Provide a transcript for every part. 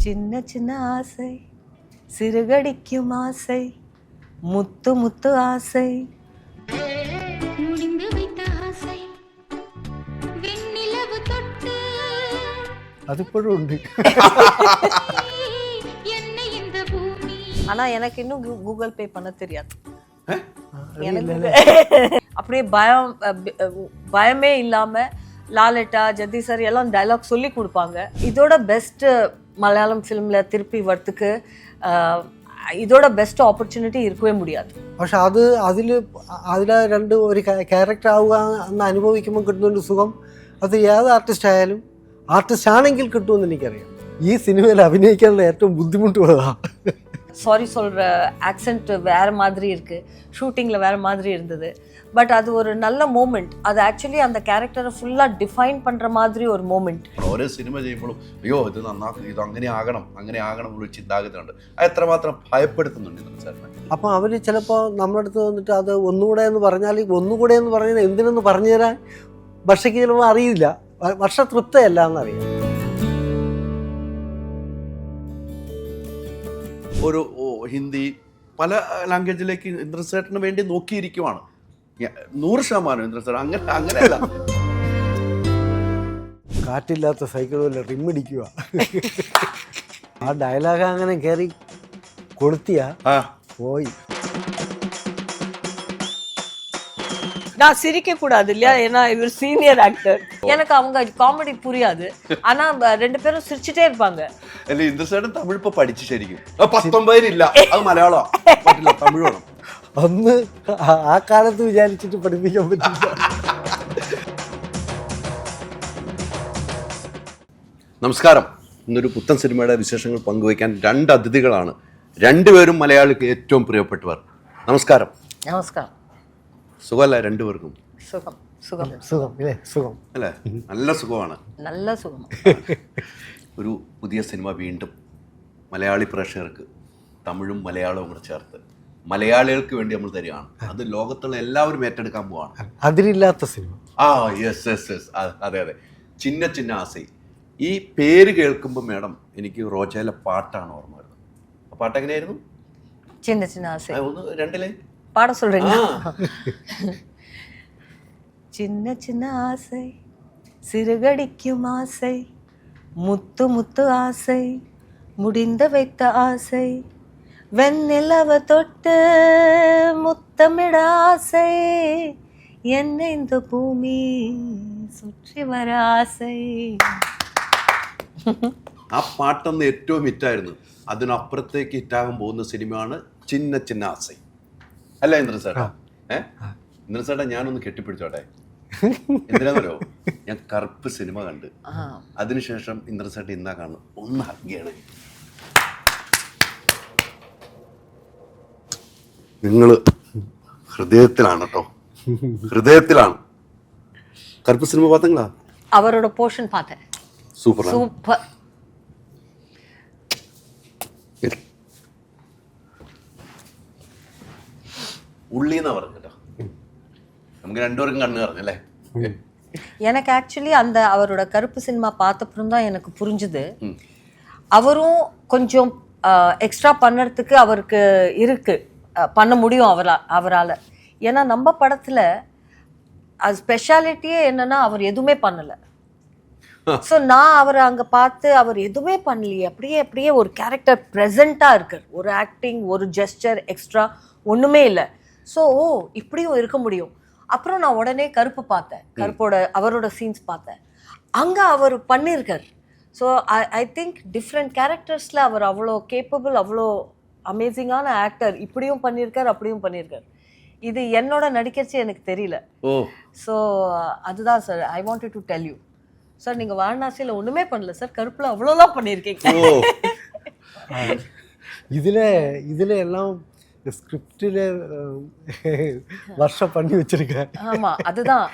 சின்ன சின்ன ஆசை சிறுகடிக்கும் ஆசை முத்து முத்து ஆசை முடிந்து வைத்த ஆசை வெண்ணிலவு தொட்டு അതിപ്പോഴും ഉണ്ട്. என்னை இந்த பூமி. ஆனா எனக்கு இன்னும் கூகுள் பே பண்ண தெரியாது. எனக்கு அப்படியே பயமே இல்லாம லாலட்டா ஜதி சார் எல்லாம் டைலாக் சொல்லி கொடுப்பாங்க. இதோட பெஸ்ட் மலையாளம் ஃபிலிம்ல திருப்பி வரத்துக்கு ഇതോட ബെസ്റ്റ് ഓപ്പർച്യൂണിറ്റി ഇരിക്കവേ മുടിയാതെ. പക്ഷെ അതിലെ രണ്ട് ഒരു ക്യാരക്ടർ ആവുക എന്ന് അനുഭവിക്കുമ്പോൾ കിട്ടുന്നൊരു സുഖം അത് ഏത് ആർട്ടിസ്റ്റ് ആയാലും ആർട്ടിസ്റ്റ് ആണെങ്കിൽ കിട്ടുമെന്ന് എനിക്കറിയാം. ഈ സിനിമയിൽ അഭിനയിക്കാനുള്ള ഏറ്റവും ബുദ്ധിമുട്ടുള്ളതാണ്. சாரி சொல்கிற ஆக்சென்ட் வேறு மாதிரி இருக்குது, ஷூட்டிங்கில் வேறு மாதிரி இருந்தது. பட் அது ஒரு நல்ல மூமெண்ட். அது ஆக்சுவலி அந்த கேரக்டரை ஃபுல்லாக டிஃபைன் பண்ணுற மாதிரி ஒரு மூமெண்ட். ഓരോ സിനിമ ചെയ്യുമ്പോഴും അയ്യോ ഇത് നന്നാക്കി, ഇത് അങ്ങനെ ആകണം എന്നുള്ള ചിന്താഗതിയുണ്ട്. അത് എത്രമാത്രം ഭയപ്പെടുത്തുന്നുണ്ട് സാറിനെ. അപ്പം അവർ ചിലപ്പോൾ നമ്മുടെ അടുത്ത് വന്നിട്ട് അത് ഒന്നുകൂടെ എന്ന് പറഞ്ഞാൽ എന്തിനെന്ന് പറഞ്ഞു തരാൻ വർഷയ്ക്ക് ചിലപ്പോൾ അറിയില്ല. വർഷ തൃപ്തയല്ല എന്നറിയാം. ഒരു ഹിന്ദി പല ലാംഗ്വേജിലേക്ക് ഇന്ദ്രൻസേട്ടന് വേണ്ടി നോക്കിയിരിക്കുവാണ്. 100% ഇന്ദ്രൻസേട്ടൻ അങ്ങനെയല്ല. കാറ്റില്ലാത്ത സൈക്കിളുമല്ല റിമ്മടിക്കുക. ആ ഡയലോഗ് അങ്ങനെ കയറി കൊളുത്തിയാ പോയി. நான் சிரிக்க கூடாது இல்லையா, ஏன்னா இவர் சீனியர் ஆக்டர். எனக்கு அவங்க காமெடி புரியாது, ஆனா ரெண்டு பேரும் சிரிச்சுட்டே இருப்பாங்க. അല്ല ഇന്ദ്രൻസേട്ടൻ തമിഴ് ഇപ്പൊ പഠിച്ചു ശരിക്കും. 19 അത് മലയാളം പറ്റില്ല, തമിഴ് വേണം. അന്ന് ആ കാലത്ത് വിചാരിച്ചിട്ട് പഠിപ്പിക്കാൻ പറ്റില്ല. നമസ്കാരം. ഇന്നൊരു പുത്തൻ സിനിമയുടെ വിശേഷങ്ങൾ പങ്കുവയ്ക്കാൻ 2 അതിഥികളാണ്. രണ്ടുപേരും മലയാളിക്ക് ഏറ്റവും പ്രിയപ്പെട്ടവർ. നമസ്കാരം. നമസ്കാരം. സുഖമല്ല രണ്ടുപേർക്കും? സുഖം സുഖം സുഖം അല്ലേ? സുഖം അല്ലേ? നല്ല സുഖമാണ്. നല്ല സുഖം. ഒരു പുതിയ സിനിമ വീണ്ടും മലയാളി പ്രേക്ഷകർക്ക് തമിഴും മലയാളവും കൂടെ ചേർത്ത് മലയാളികൾക്ക് വേണ്ടി നമ്മൾ തരികയാണ്. അത് ലോകത്തുള്ള എല്ലാവരും ഏറ്റെടുക്കാൻ പോവാണ്. അതിരില്ലാത്ത സിനിമ. യെസ്. അതെ. ചിന്ന ചിന്ന ആസൈ. ഈ പേര് കേൾക്കുമ്പോൾ മേഡം എനിക്ക് റോജയിലെ പാട്ടാണ് ഓർമ്മ വരുന്നത്. ആ പാട്ട് എങ്ങനെയായിരുന്നു? சின்ன சின்ன ஆசை. ഒന്ന് രണ്ടിലെ பாட சொல்றீங்களா? சின்ன சின்ன ஆசை சிறுகடிக்கும் ஆசை முத்து முத்து ஆசை முடிந்து வைத்த ஆசை வெண்ணிலவ தொட்டு முத்தமிட ஆசை என்னை இந்த பூமி சுற்றி வர ஆசை. ആ പാട്ടൊന്ന് ഏറ്റവും ഹിറ്റായിരുന്നു. അതിനപ്പുറത്തേക്ക് ഹിറ്റാകാൻ പോകുന്ന സിനിമയാണ് ചിന്ന ചിന്ന ആസൈ. അല്ല ഇന്ദ്രൻസേട്ടാ? ഇന്ദ്രൻസേട്ടാ ഞാനൊന്ന് കെട്ടിപ്പിടിച്ചോട്ടെ. എന്തിനാന്നോ, ഞാൻ കറുപ്പ് സിനിമ കണ്ട് അതിനുശേഷം ഇന്ദ്രൻസേട്ട ഇന്നാ കാണുന്നു. ഒന്ന് ഹഗ്ഗിയാണ്. നിങ്ങൾ ഹൃദയത്തിലാണ് കേട്ടോ, ഹൃദയത്തിലാണ്. കറുപ്പ് സിനിമ பார்த்தீங்களா? அவரோட போர்ஷன் பார்த்தேன். സൂപ്പർ. ഉള്ളിന്നാ പറഞ്ഞു കേട്ടോ. നമുക്ക് രണ്ടുപേർക്കും കണ്ണു പറഞ്ഞല്ലേ. எனக்கு ஆக்சுவலி அந்த அவரோட கருப்பு சினிமா பார்த்தப்புறம் தான் எனக்கு புரிஞ்சுது அவரும் கொஞ்சம் எக்ஸ்ட்ரா பண்ணுறதுக்கு அவருக்கு இருக்கு, பண்ண முடியும் அவரால். ஏன்னா நம்ம படத்தில் அது ஸ்பெஷாலிட்டியே என்னன்னா அவர் எதுவுமே பண்ணலை. ஸோ நான் அவரை அங்கே பார்த்து அவர் எதுவுமே பண்ணலையே, அப்படியே ஒரு கேரக்டர் ப்ரெசண்ட்டாக இருக்கார். ஒரு ஆக்டிங், ஒரு ஜெஸ்டர் எக்ஸ்ட்ரா ஒன்றுமே இல்லை. ஸோ இப்படியும் இருக்க முடியும். அப்புறம் நான் உடனே கருப்பு பார்த்தேன், அவரோட சீன்ஸ் பார்த்தேன். அங்கே அவர் பண்ணியிருக்கார். ஸோ ஐ திங்க் டிஃப்ரெண்ட் கேரக்டர்ஸில் அவர் அவ்வளோ கேப்பபிள், அவ்வளோ அமேசிங்கான ஆக்டர். இப்படியும் பண்ணியிருக்கார், அப்படியும் பண்ணியிருக்கார். இது என்னோட நடிக்கிறச்சு எனக்கு தெரியல. ஸோ அதுதான் sir I wanted to tell you. Sir நீங்கள் வாரணாசியில் ஒன்றுமே பண்ணல சார், கருப்பில் அவ்வளோலாம் பண்ணியிருக்கீங்க. இதில் எல்லாம் ஸ்கிரிப்டில் വർഷം பண்ணி வச்சிருக்கேன். ஆமாம், அதுதான்.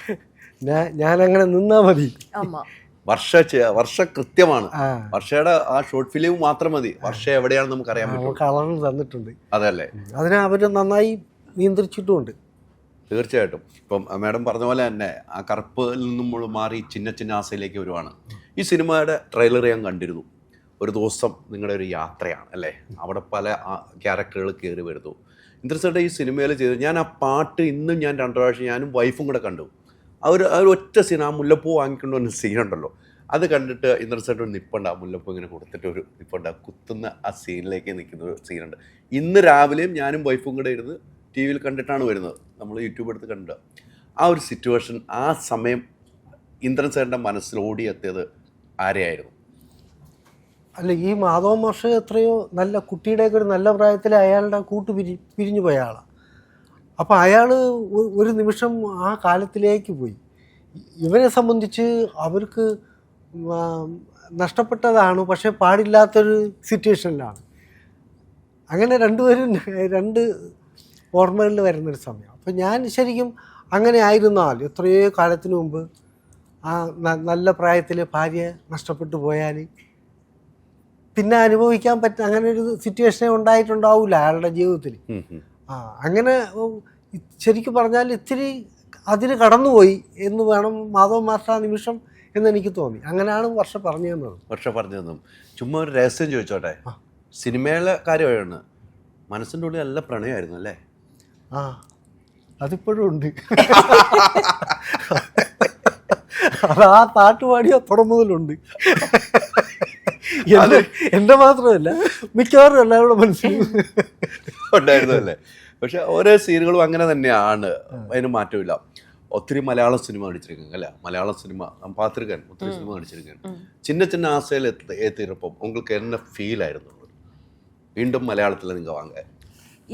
ഞാൻ അങ്ങനെ നിന്നാ മതി. ஆமாம், വർഷ കൃത്യമാണ്. വർഷയുടെ ആ ഷോർട്ട് ഫിലിം മാത്രം മതി. വർഷ എവിടെയാണെന്ന് നമുക്ക് അറിയാൻ പറ്റും. കളർ തന്നിട്ടുണ്ട്. അതല്ലേ, അതിനെ അവർ നന്നായി നിയന്ത്രിച്ചിട്ടുമുണ്ട്. തീർച്ചയായിട്ടും. ഇപ്പം മാഡം പറഞ്ഞ പോലെ തന്നെ ആ കറുപ്പിൽ നിന്നും മാറി ചിന്ന ചിന്ന ആസയിലേക്ക് വരുവാണ്. ഈ സിനിമയുടെ ട്രെയിലർ ഞാൻ കണ്ടിരുന്നു. ഒരു ദിവസം നിങ്ങളുടെ ഒരു യാത്രയാണ് അല്ലേ, അവിടെ പല ക്യാരക്ടറുകൾ കയറി വരുന്നു. ഇന്ദ്രൻസേട്ടൻ ഈ സിനിമയിൽ ചെയ്ത് ഞാൻ ആ പാട്ട് ഇന്നും ഞാൻ 2 പ്രാവശ്യം ഞാനും വൈഫും കൂടെ കണ്ടു. ആ ഒരു ഒറ്റ സീൻ, ആ മുല്ലപ്പൂ വാങ്ങിക്കൊണ്ട് വന്ന സീനുണ്ടല്ലോ, അത് കണ്ടിട്ട് ഇന്ദ്രൻസേട്ടൻ നിപ്പുണ്ട്, ആ മുല്ലപ്പൂ ഇങ്ങനെ കൊടുത്തിട്ട് ഒരു നിപ്പുണ്ട്, ആ കുത്തുന്ന ആ സീനിലേക്ക് നിൽക്കുന്ന ഒരു സീനുണ്ട്. ഇന്ന് രാവിലെയും ഞാനും വൈഫും കൂടെ ഇരുന്ന് ടി വിയിൽ കണ്ടിട്ടാണ് വരുന്നത്, നമ്മൾ യൂട്യൂബ് എടുത്ത് കണ്ടിട്ട്. ആ ഒരു സിറ്റുവേഷൻ, ആ സമയം ഇന്ദ്രൻസേട്ടൻ്റെ മനസ്സിൽ ഓടിയെത്തിയത് ആരെയായിരുന്നു? അല്ല, ഈ മാധവ മാഷ് എത്രയോ നല്ല കുട്ടിയുടെയൊക്കെ ഒരു നല്ല പ്രായത്തിൽ അയാളുടെ പിരിഞ്ഞു പോയ ആളാണ്. അപ്പോൾ അയാൾ ഒരു നിമിഷം ആ കാലത്തിലേക്ക് പോയി. ഇവരെ സംബന്ധിച്ച് അവർക്ക് നഷ്ടപ്പെട്ടതാണ്, പക്ഷേ പാടില്ലാത്തൊരു സിറ്റുവേഷനിലാണ്. അങ്ങനെ രണ്ടുപേരും 2 ഓർമ്മകളിൽ വരുന്നൊരു സമയം. അപ്പോൾ ഞാൻ ശരിക്കും അങ്ങനെ ആയിരുന്നാൽ എത്രയോ കാലത്തിന് മുമ്പ് ആ നല്ല പ്രായത്തിൽ ഭാര്യ നഷ്ടപ്പെട്ടു പോയാൽ പിന്നെ അനുഭവിക്കാൻ പറ്റുന്ന അങ്ങനെ ഒരു സിറ്റുവേഷനെ ഉണ്ടായിട്ടുണ്ടാവില്ല അയാളുടെ ജീവിതത്തിൽ. അങ്ങനെ ശരിക്കും പറഞ്ഞാൽ ഇത്തിരി അതിന് കടന്നുപോയി എന്ന് വേണം മാധവ മാസ്റ്റർ നിമിഷം എന്നെനിക്ക് തോന്നി. അങ്ങനെയാണ് വർഷ പറഞ്ഞു തന്നത്. ചുമ്മാ ഒരു രഹസ്യം ചോദിച്ചോട്ടെ, സിനിമയിലെ കാര്യമാണ്, മനസ്സിൻ്റെ ഉള്ളിൽ നല്ല പ്രണയമായിരുന്നു അല്ലേ? ആ, അതിപ്പോഴും ഉണ്ട്. അത് ആ പാട്ടുപാടിയ പടം മുതലുണ്ട്. എൻ്റെ മാത്രമല്ല, മിക്കവാറും എല്ലാവരുടെ മനസ്സിൽ ഉണ്ടായിരുന്നു അല്ലേ? പക്ഷെ ഓരോ സീനുകളും അങ്ങനെ തന്നെയാണ്, അതിന് മാറ്റമില്ല. ഒത്തിരി മലയാളം സിനിമ നടിച്ചിരിക്കുന്നു അല്ലേ? മലയാളം സിനിമ പാത്തിരിക്കാൻ ഒത്തിരി സിനിമ നടിച്ചിരിക്കുന്നു. சின்ன சின்ன ஆசையில் ஏற்றிருப்போம். உங்களுக்கு என்ன ஃபீல் ஆயிருந்தது மீண்டும் மலையாளத்தில் நீங்கள் வாங்க?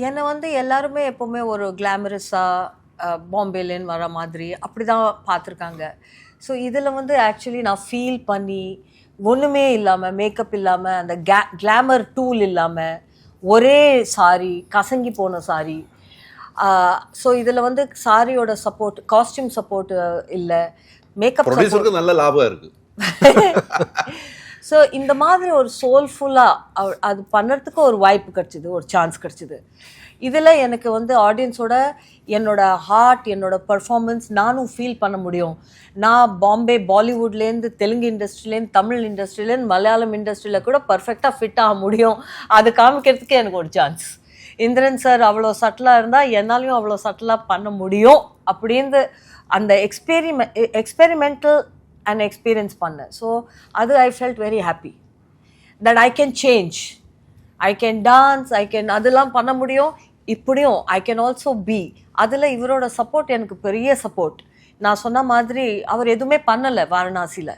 என்னை வந்து எல்லாருமே எப்போவுமே ஒரு கிளாமரஸாக பாம்பேலேன்னு வர மாதிரி அப்படி தான் பார்த்துருக்காங்க. ஸோ இதில் வந்து ஆக்சுவலி நான் ஃபீல் பண்ணி ஒன்றுமே இல்லாமல், மேக்கப் இல்லாமல், அந்த கிளாமர் டூல் இல்லாமல், ஒரே சாரி, கசங்கி போன சாரி. ஸோ இதில் வந்து சாரியோட சப்போர்ட், காஸ்டியூம் சப்போர்ட் இல்லை, மேக்கப் ப்ரொடியூசருக்கு நல்ல லாபம் இருக்குது. ஸோ இந்த மாதிரி ஒரு சோல்ஃபுல்லாக அது பண்ணுறதுக்கு ஒரு வாய்ப்பு கிடச்சிது, ஒரு சான்ஸ் கிடச்சிது. இதில் எனக்கு வந்து ஆடியன்ஸோட என்னோட ஹார்ட், என்னோட பர்ஃபார்மன்ஸ் நானும் ஃபீல் பண்ண முடியும். நான் பாம்பே பாலிவுட்லேருந்து தெலுங்கு இண்டஸ்ட்ரியிலேருந்து தமிழ் இண்டஸ்ட்ரியிலேருந்து மலையாளம் இண்டஸ்ட்ரியில் கூட பர்ஃபெக்டாக ஃபிட் ஆக முடியும். அது காமிக்கிறதுக்கு எனக்கு ஒரு சான்ஸ். இந்திரன் சார் அவ்வளோ சட்டிலாக இருந்தால் என்னாலையும் அவ்வளோ சட்டிலாக பண்ண முடியும் அப்படின்னு அந்த எக்ஸ்பெரிமெண்டல் அண்ட் எக்ஸ்பீரியன்ஸ் பண்ணேன். ஸோ அது I felt very happy that I can change, I can dance, I can அதெல்லாம் பண்ண முடியும். இப்படியும் ஐ கேன் ஆல்சோ பி. அதில் இவரோட சப்போர்ட் எனக்கு பெரிய சப்போர்ட். நான் சொன்ன மாதிரி அவர் எதுவுமே பண்ணலை வாரணாசியில்.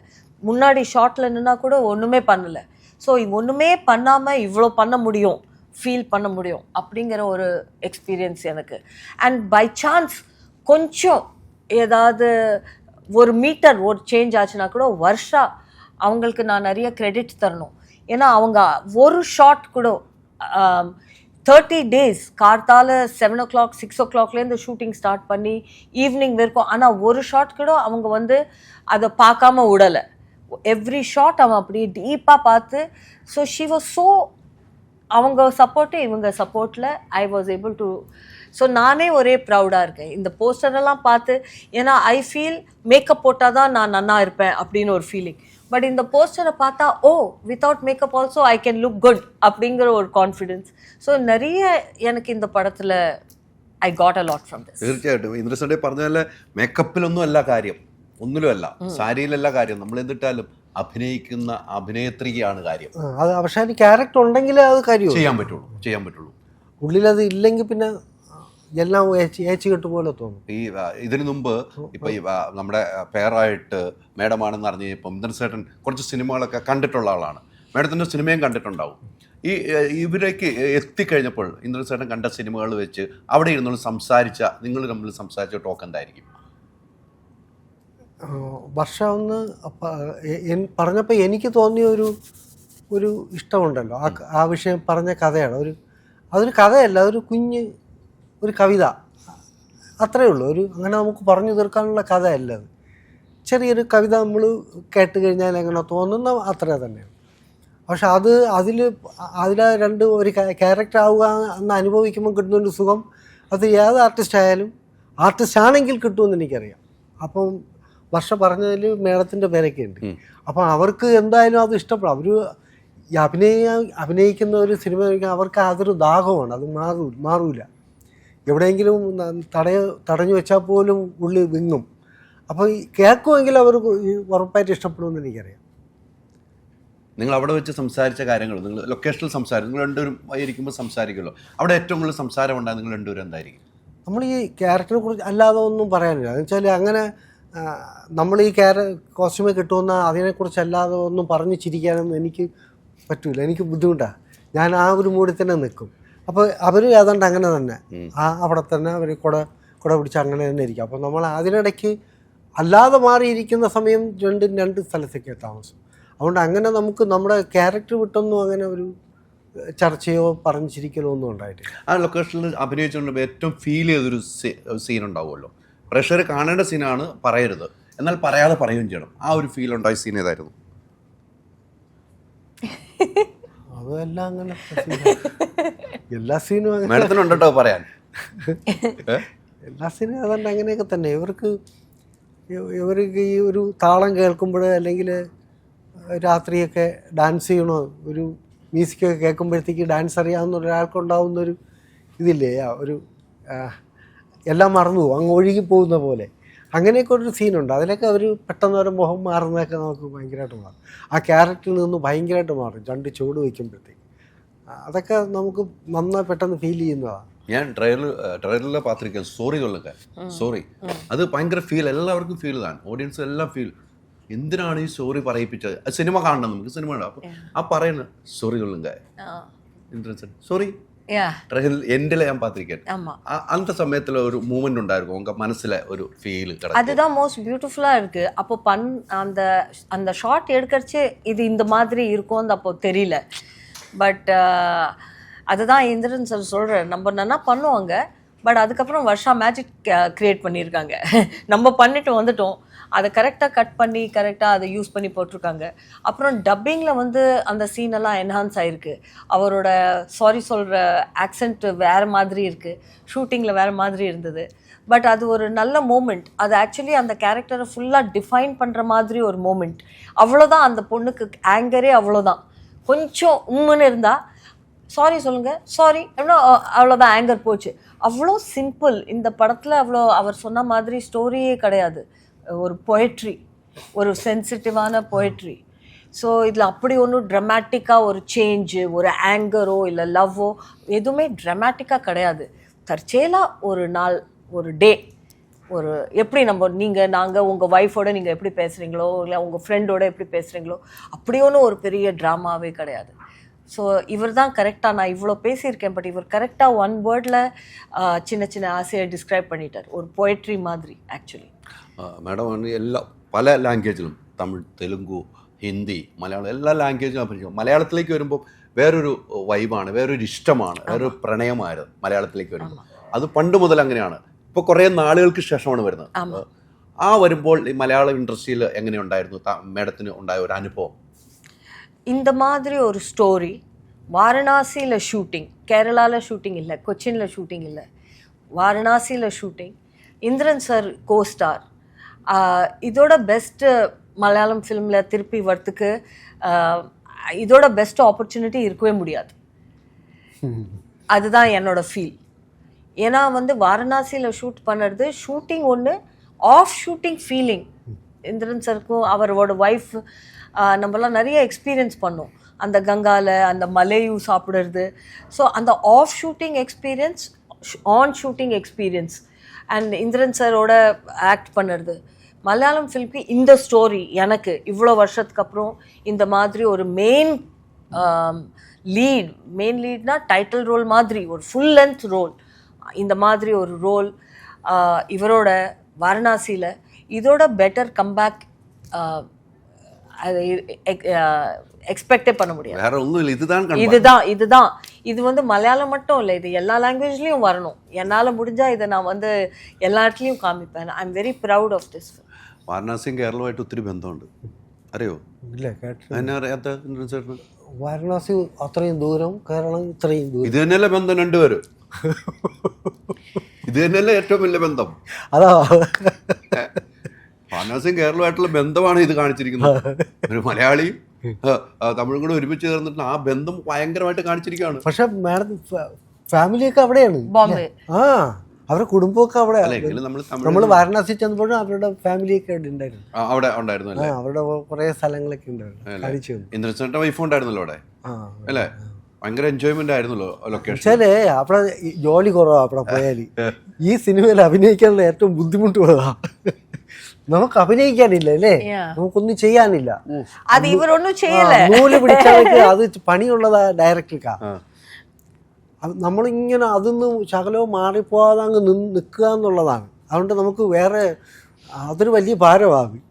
முன்னாடி ஷார்ட்டில் நின்னா கூட ஒன்றுமே பண்ணலை. ஸோ ஒன்றுமே பண்ணாமல் இவ்வளோ பண்ண முடியும், ஃபீல் பண்ண முடியும் அப்படிங்கிற ஒரு எக்ஸ்பீரியன்ஸ் எனக்கு. அண்ட் பை சான்ஸ் கொஞ்சம் ஏதாவது ஒரு மீட்டர் ஒரு சேஞ்ச் ஆச்சுன்னா கூட வருஷா அவங்களுக்கு நான் நிறைய கிரெடிட் தரணும். ஏன்னா அவங்க ஒரு ஷாட் கூட 30 days கார்த்தால 7 o'clock 6 o'clockலேருந்து ஷூட்டிங் ஸ்டார்ட் பண்ணி ஈவினிங் வரைக்கும். ஆனால் ஒரு ஷாட் கூட அவங்க வந்து அதை பார்க்காம விடலை. எவ்ரி ஷாட் அவன் அப்படியே டீப்பாக பார்த்து. ஸோ ஷி வாஸ் ஸோ, அவங்க சப்போர்ட்டு இவங்க சப்போர்ட்டில் I was able to. So நானே ஒரே ப்ரௌடாக இருக்கேன் இந்த போஸ்டரெல்லாம் பார்த்து. ஏன்னா ஐ ஃபீல் மேக்கப் போட்டால் தான் நான் நன்னா இருப்பேன் அப்படின்னு ஒரு ஃபீலிங். பட் இந்த போஸ்டரை பார்த்தா ஓ, without makeup also I can look good அப்படிங்கிற ஒரு கான்ஃபிடென்ஸ். ஸோ நிறைய எனக்கு இந்த படத்தில் I got a lot from this. തീർച്ചയായിട്ടും ഇന്ദ്രൻസേട്ടൻ പറഞ്ഞ മേക്കപ്പിലൊന്നും അല്ല കാര്യം, ഒന്നിലുമല്ല, സാരിയിലല്ല കാര്യം. നമ്മൾ എന്തിട്ടാലും അഭിനയിക്കുന്ന അഭിനേത്രിയാണ് കാര്യം. അത് പക്ഷേ ക്യാരക്ടർ ഉണ്ടെങ്കിലേ അത് കാര്യം ചെയ്യാൻ പറ്റുള്ളൂ. ഉള്ളിലത് ഇല്ലെങ്കിൽ പിന്നെ എല്ലാം ഏച്ചു കെട്ട് പോലെ തോന്നും. ഈ ഇതിനു മുമ്പ് ഇപ്പൊ ഈ നമ്മുടെ പേരായിട്ട് മേഡമാണെന്ന് അറിഞ്ഞ് ഇപ്പം ഇന്ദ്രൻസേട്ടൻ കുറച്ച് സിനിമകളൊക്കെ കണ്ടിട്ടുള്ള ആളാണ്. മേഡത്തിൻ്റെ സിനിമയും കണ്ടിട്ടുണ്ടാവും. ഈ ഇവരേക്ക് എത്തിക്കഴിഞ്ഞപ്പോൾ ഇന്ദ്രൻസേട്ടൻ കണ്ട സിനിമകൾ വെച്ച് അവിടെ ഇരുന്നുള്ള നിങ്ങൾ തമ്മിൽ സംസാരിച്ച ടോക്ക് എന്തായിരിക്കും? വർഷ ഒന്ന് പറഞ്ഞപ്പോൾ എനിക്ക് തോന്നിയ ഒരു ഇഷ്ടമുണ്ടല്ലോ, ആ വിഷയം പറഞ്ഞ കഥയാണ്. അതൊരു കഥയല്ല, അതൊരു ഒരു കവിത, അത്രയേ ഉള്ളൂ. അങ്ങനെ നമുക്ക് പറഞ്ഞു തീർക്കാനുള്ള കഥയല്ല അത്. ചെറിയൊരു കവിത നമ്മൾ കേട്ട് കഴിഞ്ഞാൽ എങ്ങനെ തോന്നുന്ന അത്ര തന്നെയാണ്. പക്ഷെ അതിലെ ഒരു ക്യാരക്ടർ ആവുക എന്ന് അനുഭവിക്കുമ്പോൾ കിട്ടുന്നൊരു സുഖം അത് ഏത് ആർട്ടിസ്റ്റ് ആണെങ്കിൽ കിട്ടുമെന്ന് എനിക്കറിയാം. അപ്പം വർഷ പറഞ്ഞതിൽ മേഡത്തിൻ്റെ പേരൊക്കെ ഉണ്ട്. അപ്പം അവർക്ക് എന്തായാലും അത് ഇഷ്ടപ്പെടും. ഈ അഭിനയിക്കുന്ന ഒരു സിനിമ അവർക്ക് അതൊരു ദാഹമാണ്, അത് മാറൂല. എവിടെയെങ്കിലും തടഞ്ഞു വെച്ചാൽ പോലും ഉള്ളി വിങ്ങും. അപ്പോൾ ഈ കേൾക്കുമെങ്കിൽ അവർ ഉറപ്പായിട്ട് ഇഷ്ടപ്പെടുമെന്ന് എനിക്കറിയാം. നിങ്ങൾ അവിടെ വെച്ച് സംസാരിച്ച കാര്യങ്ങൾ, നിങ്ങൾ ലൊക്കേഷനിൽ സംസാരിക്കും, നിങ്ങൾ രണ്ടുപേരും ഇരിക്കുമ്പോൾ സംസാരിക്കുമല്ലോ, അവിടെ ഏറ്റവും കൂടുതൽ സംസാരം ഉണ്ടാകും നിങ്ങൾ രണ്ടുപേരും എന്തായിരിക്കും? നമ്മൾ ഈ ക്യാരക്ടറിനെ കുറിച്ച് അല്ലാതെ ഒന്നും പറയാനില്ല. എന്ന് വെച്ചാൽ അങ്ങനെ നമ്മൾ ഈ കോസ്റ്റ്യൂമേ കിട്ടുമെന്ന അതിനെക്കുറിച്ച് അല്ലാതെ ഒന്നും പറഞ്ഞു ചിരിക്കാനൊന്നും എനിക്ക് പറ്റൂല, എനിക്ക് ബുദ്ധിമുട്ടാണ്. ഞാൻ ആ ഒരു മൂഡിൽ തന്നെ നിൽക്കും. അപ്പോൾ അവർ ഏതാണ്ട് അങ്ങനെ തന്നെ അവിടെ തന്നെ അവർ കുട പിടിച്ച് അങ്ങനെ തന്നെ ഇരിക്കും. അപ്പോൾ നമ്മൾ അതിനിടയ്ക്ക് അല്ലാതെ മാറിയിരിക്കുന്ന സമയം രണ്ട് സ്ഥലത്തേക്ക് താമസം. അതുകൊണ്ട് അങ്ങനെ നമുക്ക് നമ്മുടെ ക്യാരക്ടർ വിട്ടൊന്നും അങ്ങനെ ഒരു ചർച്ചയോ പറഞ്ഞിരിക്കലോ ഒന്നും ഉണ്ടായിട്ടില്ല. ആ ലൊക്കേഷനിൽ അഭിനയിച്ചുകൊണ്ട് ഏറ്റവും ഫീൽ ചെയ്തൊരു സീൻ ഉണ്ടാവുമല്ലോ, പ്രഷർ കാണേണ്ട സീനാണ്, പറയരുത്, എന്നാൽ പറയാതെ പറയുകയും ചെയ്യണം, ആ ഒരു ഫീൽ ഉണ്ടായ സീൻ ഏതായിരുന്നു? അതെല്ലാം അങ്ങനെ എല്ലാ സീനും അങ്ങനെ മേഡത്തിനുണ്ടോ പറയാൻ? എല്ലാ സീനും അതുകൊണ്ട് അങ്ങനെയൊക്കെ തന്നെ. ഇവർക്ക് ഈ ഒരു താളം കേൾക്കുമ്പോൾ അല്ലെങ്കിൽ രാത്രിയൊക്കെ ഡാൻസ് ചെയ്യണോ, ഒരു മ്യൂസിക്കൊക്കെ കേൾക്കുമ്പോഴത്തേക്ക് ഡാൻസ് അറിയാവുന്ന ഒരാൾക്കുണ്ടാവുന്നൊരു ഇതില്ലേ, ഒരു എല്ലാം മറന്നു പോകും, അങ്ങ് ഒഴുകി പോകുന്ന പോലെ. അങ്ങനെയൊക്കെ ഒരു സീനുണ്ട്. അതിലൊക്കെ അവർ പെട്ടെന്ന് ഒരു മുഖം മാറുന്നതൊക്കെ നമുക്ക് ഭയങ്കരമായിട്ട് മാറും. ആ ക്യാരക്ടറിൽ നിന്ന് ഭയങ്കരമായിട്ട് മാറും രണ്ട് ചുവട് വയ്ക്കുമ്പോഴത്തേക്ക്. അതൊക്കെ നമുക്ക് നന്നായി പെട്ടെന്ന് ഫീൽ ചെയ്യുന്നതാണ്. ഞാൻ ട്രെയിലറിലെ പാത്രിക സോറി കൊള്ളുക, സോറി, അത് ഭയങ്കര ഫീൽ, എല്ലാവർക്കും ഫീൽ താൻ, ഓഡിയൻസ് എല്ലാം ഫീൽ. എന്തിനാണ് ഈ സോറി പറയിപ്പിച്ചത്? അത് സിനിമ കാണണം, നമുക്ക് സിനിമ കാണാം. അപ്പോൾ ആ പറയുന്നത് സോറി കൊള്ളുക, സോറി எண்டில் ஏன் பார்த்திருக்கேன். அந்த சமயத்தில் ஒரு மூமெண்ட் உண்டாயிருக்கும் உங்க மனசுல ஒரு ஃபீல். அதுதான் மோஸ்ட் பியூட்டிஃபுல்லா இருக்கு. அப்போ அந்த அந்த ஷாட் எடுக்கிறச்சே இது இந்த மாதிரி இருக்கும்னு அப்போ தெரியல. பட் அதுதான் இந்திரன் சார் சொல்கிறார், நம்ம நல்லா பண்ணுவாங்க, பட் அதுக்கப்புறம் வருஷா மேஜிக் க்ரியேட் பண்ணியிருக்காங்க. நம்ம பண்ணிட்டு வந்துட்டோம், அதை கரெக்டாக கட் பண்ணி கரெக்டாக அதை யூஸ் பண்ணி போட்டிருக்காங்க. அப்புறம் டப்பிங்கில் வந்து அந்த சீனெல்லாம் என்ஹான்ஸ் ஆகிருக்கு. அவரோட சாரி சொல்கிற ஆக்சென்ட் வேறு மாதிரி இருக்குது, ஷூட்டிங்கில் வேறு மாதிரி இருந்தது. பட் அது ஒரு நல்ல மூமெண்ட். அது ஆக்சுவலி அந்த கேரக்டரை ஃபுல்லாக டிஃபைன் பண்ணுற மாதிரி ஒரு மூமெண்ட். அவ்வளோதான், அந்த பொண்ணுக்கு ஆங்கரே அவ்வளோதான். கொஞ்சம் உம்முன்னு இருந்தால் சாரி சொல்லுங்கள், சாரி அப்படின்னா அவ்வளோதான், ஆங்கர் போச்சு. அவ்வளோ சிம்பிள். இந்த படத்தில் அவ்வளோ அவர் சொன்ன மாதிரி ஸ்டோரியே கிடையாது, ஒரு பொயட்ரி, ஒரு சென்சிட்டிவான பொயட்ரி. ஸோ இதில் அப்படி ஒன்றும் ட்ரமாட்டிக்காக ஒரு சேஞ்சு, ஒரு ஆங்கரோ இல்லை லவ்வோ எதுவுமே ட்ரமாட்டிக்காக கிடையாது. தற்செயலாக ஒரு நாள், ஒரு டே, ஒரு எப்படி நாங்கள் உங்கள் ஒய்ஃபோட நீங்கள் எப்படி பேசுகிறீங்களோ இல்லை உங்கள் ஃப்ரெண்டோட எப்படி பேசுகிறீங்களோ அப்படி ஒன்றும் ஒரு பெரிய ட்ராமாவே கிடையாது. ஸோ இவர் தான் கரெக்டாக, நான் இவ்வளோ பேசியிருக்கேன், பட் இவர் கரெக்டாக ஒன் வேர்டில் சின்ன சின்ன ஆசையை டிஸ்கிரைப் பண்ணிட்டார், ஒரு பொயட்ரி மாதிரி ஆக்சுவலி. மேடம் வந்து പല ലാംഗ്വേജിലും, തമിഴ്, തെലുങ്കു, ഹിന്ദി, മലയാളം, എല്ലാ ലാംഗ്വേജും അഭിനയിക്കും. മലയാളത്തിലേക്ക് വരുമ്പോൾ വേറൊരു വൈബാണ്, വേറൊരു ഇഷ്ടമാണ്, വേറൊരു പ്രണയമായിരുന്നു മലയാളത്തിലേക്ക് വരുമ്പോൾ. അത് പണ്ട് മുതൽ അങ്ങനെയാണ്. ഇപ്പോൾ കുറേ നാളുകൾക്ക് ശേഷമാണ് വരുന്നത്. ആ വരുമ്പോൾ ഈ മലയാളം ഇൻഡസ്ട്രിയിൽ എങ്ങനെയുണ്ടായിരുന്നു മേഡത്തിന് ഉണ്ടായ ഒരു അനുഭവം? இந்த மாதிரி ஒரு ஸ்டோரி வாரணாசியில் ஷூட்டிங், கேரளாவில் ஷூட்டிங் இல்லை, கொச்சினில் ஷூட்டிங் இல்லை, வாரணாசியில் ஷூட்டிங், இந்திரன் சார் கோஸ்டார். இதோட பெஸ்ட்டு மலையாளம் ஃபிலிமில் திருப்பி வரத்துக்கு இதோட பெஸ்ட் ஆப்பர்ச்சுனிட்டி இருக்கவே முடியாது. அதுதான் என்னோட ஃபீல். ஏன்னா வந்து வாரணாசியில் ஷூட் பண்ணுறது, ஷூட்டிங் ஒன்று, ஆஃப் ஷூட்டிங் ஃபீலிங். இந்திரன் சாருக்கும் அவரோட ஒய்ஃப் நம்மளாம் நிறைய எக்ஸ்பீரியன்ஸ் பண்ணோம், அந்த கங்காவில் அந்த மலையும் சாப்பிடுறது. ஸோ அந்த off shooting experience, on shooting experience and Indran சாரோட ஆக்ட் பண்ணுறது, மலையாளம் ஃபிலிம்க்கு இந்த ஸ்டோரி எனக்கு இவ்வளோ வருஷத்துக்கு அப்புறம் இந்த மாதிரி ஒரு மெயின் லீட்னா டைட்டில் ரோல் மாதிரி ஒரு ஃபுல் லென்த் ரோல், இந்த மாதிரி ஒரு ரோல் இவரோட வாரணாசியில், இதோட பெட்டர் கம்பேக் அதை எக்ஸ்பெக்டே பண்ண முடியாது. வேற ஒன்றும் இல்லை, இதுதான். இது வந்து மலையாளம் மட்டும் இல்லை, இது எல்லா லாங்குவேஜ்லேயும் வரணும். என்னால் முடிஞ்சால் இதை நான் வந்து എല്ലാ இடத்துலையும் കാണിപ്പേൻ. I'm very proud of this. വാരണാസിയും കേരളമായിട്ട് ഒത്തിരി ബന്ധമുണ്ട്, അറിയോ? ഇല്ല, കേട്ടില്ല. എന്നെ അറിയാത്ത ചേട്ടന്? വാരണാസി അത്രയും ദൂരം, കേരളം ഇത്രയും ദൂരം. ഇത് തന്നെയല്ലേ ബന്ധം രണ്ടുപേരും? ഇത് തന്നെയല്ലേ ഏറ്റവും വലിയ ബന്ധം? അതാ, വാരണാസിയും കേരളമായിട്ടുള്ള ബന്ധമാണ് ഇത് കാണിച്ചിരിക്കുന്നത്. ഒരു മലയാളിയും തമിഴും കൂടെ ഒരുമിച്ച് ചേർന്നിട്ട് ആ ബന്ധം ഭയങ്കരമായിട്ട് കാണിച്ചിരിക്കുകയാണ്. പക്ഷെ മാഡം ഫാമിലിയൊക്കെ അവിടെയാണ്. ബോംബെ. ആ അവരുടെ കുടുംബമൊക്കെ അവിടെ. അല്ലെങ്കിലും നമ്മൾ വാരണാസി ചെന്നപ്പോഴും അവരുടെ ഫാമിലിയൊക്കെ അവിടെ ഉണ്ടായിരുന്നു. അവിടെ ഉണ്ടായിരുന്നു അല്ലേ? അവരുടെ കുറെ സ്ഥലങ്ങളൊക്കെ ഉണ്ടായിരുന്നു. കാണിച്ചു തന്നു. ഇന്ദ്രൻസേട്ടൻ്റെ വൈഫ് ഉണ്ടായിരുന്നല്ലോ അവിടെ അല്ലേ? ഭയങ്കര എൻജോയ്മെന്റ് ആയിരുന്നല്ലോ ലൊക്കേഷൻ. വെച്ചാലേ അവിടെ ജോലി കുറവാ. അവിടെ പോയാല് ഈ സിനിമയിൽ അഭിനയിക്കാനുള്ള ഏറ്റവും ബുദ്ധിമുട്ടുള്ളതാ. നമുക്ക് അഭിനയിക്കാനില്ല അല്ലേ, നമുക്കൊന്നും ചെയ്യാനില്ല. അത് ഇവരൊന്നും ചെയ്യല. നൂല് പിടിച്ചവർക്ക് അത് പണിയുള്ളതാ ഡയറക്ടർക്കാ. നമ്മളിങ്ങനെ അതൊന്നും ശകലവും മാറിപ്പോവാതെ അങ്ങ് നിൽക്കുക എന്നുള്ളതാണ്. അതുകൊണ്ട് നമുക്ക് വേറെ അതൊരു വലിയ ഭാരമാകും.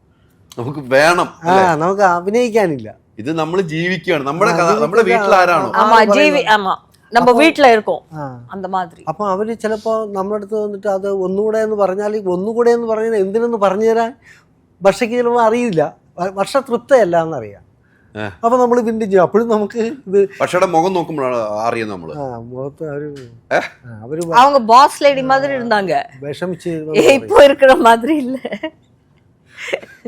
നമുക്ക് വേണം, നമുക്ക് അഭിനയിക്കാനില്ല. ഇത് നമ്മൾ ജീവിക്കുകയാണ്. നമ്മുടെ നമ്മുടെ വീട്ടിലാരാണോ நம்ம வீட்ல இருக்கோம் அந்த மாதிரி. അപ്പൊ അവര് ചിലപ്പോ നമ്മുടെ അടുത്ത് വന്നിട്ട് അത് ഒന്നുകൂടെ എന്ന് പറഞ്ഞാൽ ഒന്നുകൂടെ എന്ന് പറഞ്ഞാൽ എന്തിനെന്ന് പറഞ്ഞു തരാൻ വർഷയ്ക്ക് ചിലപ്പോൾ അറിയില്ല. വർഷ തൃപ്തയല്ല എന്നറിയാം. അപ്പൊ നമ്മൾ പിന്തും ചെയ്യും. അപ്പോഴും നമുക്ക് ഇത് പക്ഷേ മുഖം നോക്കുമ്പോഴാണ് അറിയുന്നത് നമ്മള്. മുഖത്ത് അവര് அவங்க பாஸ் லேடி மாதிரி இருந்தாங்க. വിഷമിച്ച് இப்போ இருக்கிற மாதிரி இல்ல.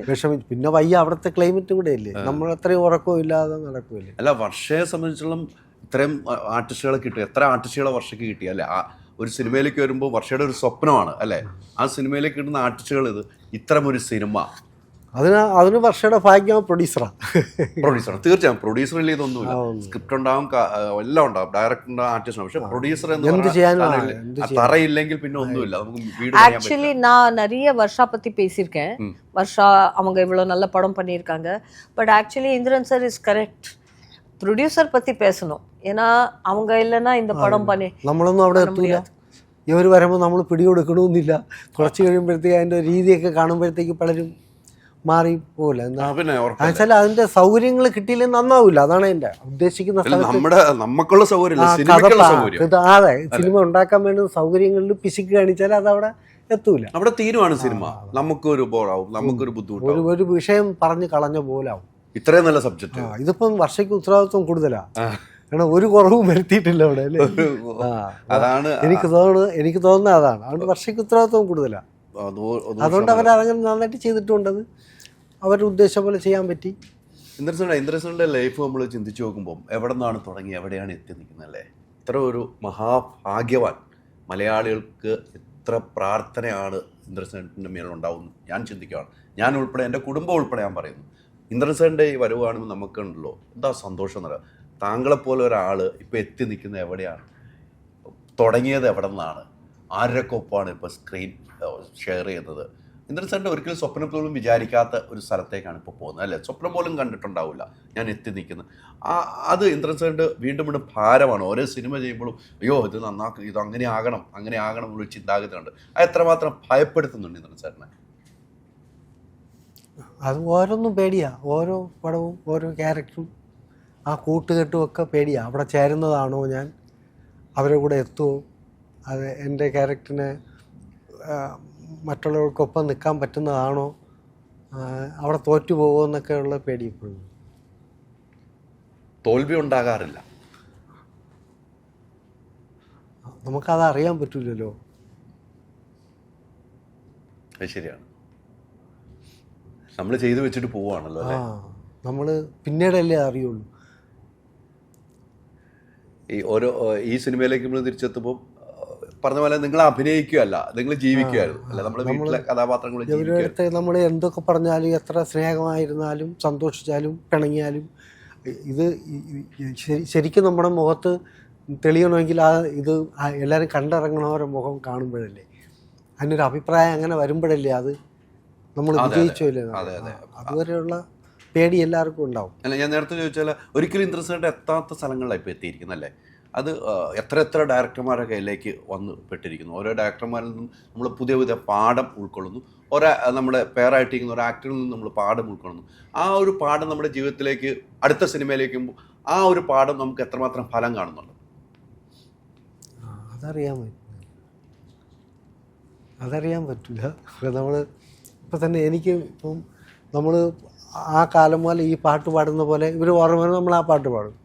വിഷമിച്ച് പിന്നെ വയ്യ. അവിടുത്തെ ക്ലൈമറ്റും കൂടെ അല്ലേ, നമ്മൾ അത്രയും ഉറക്കവും ഇല്ലാതെ നടക്കൂല്ലേ. അല്ല, വർഷയെ സംബന്ധിച്ചിടത്തോളം ഇത്രയും ആർട്ടിസ്റ്റുകളെ കിട്ടും. എത്ര ആർട്ടിസ്റ്റുകളെ വർഷയ്ക്ക് കിട്ടി അല്ലേ? ഒരു സിനിമയിലേക്ക് വരുമ്പോൾ വർഷയുടെ ഒരു സ്വപ്നമാണ് അല്ലേ ആ സിനിമയിലേക്ക് കിട്ടുന്ന ആർട്ടിസ്റ്റുകൾ. ഇത് ഇത്തരം ഒരു സിനിമ അതിന് വർഷയുടെ ഭാഗ്യം പ്രൊഡ്യൂസറാണ്. തീർച്ചയായും പ്രൊഡ്യൂസറിൽ ഇതൊന്നുമില്ല. സ്ക്രിപ്റ്റ് ഉണ്ടാവും, എല്ലാം ഉണ്ടാവും, ഡയറക്ടർ ഉണ്ടാവും, ആർട്ടിസ്റ്റ്. പക്ഷെ പ്രൊഡ്യൂസർ തറയില്ലെങ്കിൽ പിന്നെ ഒന്നുമില്ല. ஆக்சுவலி நான் நிறைய வர்ஷா பத்தி பேசியிருக்கேன். வர்ஷா அவங்க இவ்வளோ நல்ல படம் பண்ணியிருக்காங்க. But actually Indran sir is correct. Producer பத்தி பேசணும். ஏன்னா அவங்க இல்லைன்னா இந்த படம் பண்ணி നമ്മളൊന്നും അവിടെ എത്തൂല. ഇവർ വരുമ്പോൾ നമ്മൾ പിടികൊടുക്കണമെന്നില്ല. കുറച്ച് കഴിയുമ്പോഴത്തേക്ക് അതിൻ്റെ രീതിയൊക്കെ കാണുമ്പോഴത്തേക്ക് പലരും മാറി പോകില്ല. എന്നുവെച്ചാൽ അതിന്റെ സൗകര്യങ്ങൾ കിട്ടിയില്ലെങ്കിൽ നന്നാവില്ല. അതാണ് എന്റെ ഉദ്ദേശിക്കുന്ന നമുക്കുള്ള അതെ, സിനിമ ഉണ്ടാക്കാൻ വേണ്ടുന്ന സൗകര്യങ്ങളിൽ പിശുക്ക് കാണിച്ചാൽ അത് അവിടെ എത്തൂല. അവിടെ തീരുവാണ് സിനിമ. നമുക്കൊരു ബോറാവും, നമുക്കൊരു ബുദ്ധിമുട്ട്, ഒരു വിഷയം പറഞ്ഞു കളഞ്ഞ പോലാവും. ഇത്രയും നല്ല സബ്ജക്ട്. ഇതിപ്പം വർഷയ്ക്ക് ഉത്തരവാദിത്വം കൂടുതലാ. കാരണം ഒരു കുറവും വരുത്തിയിട്ടില്ല അവിടെ അല്ലേ. അതാണ് എനിക്ക് തോന്നുന്നത് അതാണ്. അതുകൊണ്ട് വർഷയ്ക്ക് ഉത്തരവാദിത്വം കൂടുതലാ. അതുകൊണ്ട് അവരങ്ങനെ നന്നായിട്ട് ചെയ്തിട്ടുണ്ടത്. അവരുടെ ഉദ്ദേശം പോലെ ചെയ്യാൻ പറ്റി. ഇന്ദ്രൻസേട്ടൻ്റെ ലൈഫ് നമ്മൾ ചിന്തിച്ചു നോക്കുമ്പോൾ എവിടെ നിന്നാണ് തുടങ്ങി എവിടെയാണ് എത്തി നിൽക്കുന്നതല്ലേ? ഇത്ര ഒരു മഹാഭാഗ്യവാൻ മലയാളികൾക്ക് എത്ര പ്രാർത്ഥനയാണ് ഇന്ദ്രൻസേട്ടൻ്റെ മേലുണ്ടാവുന്നത് ഞാൻ ചിന്തിക്കുകയാണ്. ഞാൻ ഉൾപ്പെടെ, എൻ്റെ കുടുംബം ഉൾപ്പെടെ ഞാൻ പറയുന്നു. ഇന്ദ്രൻസേട്ടൻ്റെ ഈ വരവാണെന്ന് നമുക്കുണ്ടല്ലോ എന്താ സന്തോഷം എന്നല്ല. താങ്കളെപ്പോലെ ഒരാൾ ഇപ്പോൾ എത്തി നിൽക്കുന്നത് എവിടെയാണ്, തുടങ്ങിയത് എവിടെ നിന്നാണ്, ആരുടെയൊക്കെ ഒപ്പമാണ് ഇപ്പോൾ സ്ക്രീൻ ഷെയർ ചെയ്യുന്നത്. ഇന്ദ്രൻസേട്ടൻ ഒരിക്കലും സ്വപ്നം പോലും വിചാരിക്കാത്ത ഒരു സ്ഥലത്തേക്കാണ് ഇപ്പോൾ പോകുന്നത് അല്ലേ? സ്വപ്നം പോലും കണ്ടിട്ടുണ്ടാവില്ല ഞാൻ എത്തി നിൽക്കുന്നത്. അത് ഇന്ദ്രൻസേട്ടൻ വീണ്ടും വീണ്ടും ഭാരമാണ്. ഓരോ സിനിമ ചെയ്യുമ്പോഴും അയ്യോ ഇത് നന്നാക്കും, ഇത് അങ്ങനെ ആകണം എന്നൊരു ചിന്താഗതിയുണ്ട്. അത് എത്രമാത്രം ഭയപ്പെടുത്തുന്നുണ്ട് ഇന്ദ്രൻസേട്ടനെ? അത് ഓരോന്നും പേടിയാ. ഓരോ പടവും ഓരോ ക്യാരക്ടറും ആ കൂട്ടുകെട്ടും ഒക്കെ പേടിയാ. അവിടെ ചേരുന്നതാണോ ഞാൻ, അവരുടെ കൂടെ എത്തുമോ, അത് എൻ്റെ ക്യാരക്ടറിനെ മറ്റുള്ളവർക്കൊപ്പം നിൽക്കാൻ പറ്റുന്നതാണോ, അവിടെ തോറ്റു പോകുമോ എന്നൊക്കെയുള്ള പേടി ഇപ്പോഴും. തോൽവി ഉണ്ടാകാറില്ല. നമുക്കത് അറിയാൻ പറ്റില്ലല്ലോ. അത് ശരിയാണ്. നമ്മൾ ചെയ്തു വെച്ചിട്ട് പോവാണല്ലോ. നമ്മൾ പിന്നീടല്ലേ അറിയുള്ളൂ. ഈ സിനിമയിലേക്ക് നമ്മൾ തിരിച്ചെത്തുമ്പോൾ പറഞ്ഞ പോലെ നിങ്ങൾ അഭിനയിക്കുകയല്ല, നിങ്ങൾ ജീവിക്കുകയായിരുന്നു അല്ല? നമ്മുടെ വീട്ടിലെ കഥാപാത്രങ്ങൾ ഇവരുടെ നമ്മൾ എന്തൊക്കെ പറഞ്ഞാലും, എത്ര സ്നേഹമായിരുന്നാലും, സന്തോഷിച്ചാലും, പിണങ്ങിയാലും, ഇത് ശരിക്കും നമ്മുടെ മുഖത്ത് തെളിയണമെങ്കിൽ ഇത് എല്ലാവരും കണ്ടിറങ്ങണവരെ മുഖം കാണുമ്പോഴല്ലേ, അതിനൊരു അഭിപ്രായം അങ്ങനെ വരുമ്പോഴല്ലേ അത് നമ്മൾ വിജയിച്ചല്ലേ. അതുവരെയുള്ള പേടി എല്ലാവർക്കും ഉണ്ടാവും. അല്ല, ഞാൻ നേരത്തെ ചോദിച്ചാൽ ഒരിക്കലും ഇന്ദ്രൻസേട്ടൻ എത്താത്ത സ്ഥലങ്ങളിലാണ് ഇപ്പോൾ എത്തിയിരിക്കുന്നല്ലേ? അത് എത്ര ഡയറക്ടർമാരുടെ കയ്യിലേക്ക് വന്ന് പെട്ടിരിക്കുന്നു. ഓരോ ഡയറക്ടർമാരിൽ നിന്നും നമ്മൾ പുതിയ പുതിയ പാഠം ഉൾക്കൊള്ളുന്നു. നമ്മുടെ പേരായിട്ടിരിക്കുന്ന ഒരു ആക്ടറിൽ നിന്നും നമ്മൾ പാഠം ഉൾക്കൊള്ളുന്നു. ആ ഒരു പാഠം നമ്മുടെ ജീവിതത്തിലേക്ക്, അടുത്ത സിനിമയിലേക്ക് ആ ഒരു പാഠം നമുക്ക് എത്രമാത്രം ഫലം കാണുന്നുണ്ട്? അതറിയാൻ പറ്റില്ല. നമ്മൾ ഇപ്പം തന്നെ എനിക്ക് ഇപ്പം നമ്മൾ ആ കാലം പോലെ ഈ പാട്ട് പാടുന്ന പോലെ ഇവർ ഓർമ്മ നമ്മൾ ആ പാട്ട് പാടും.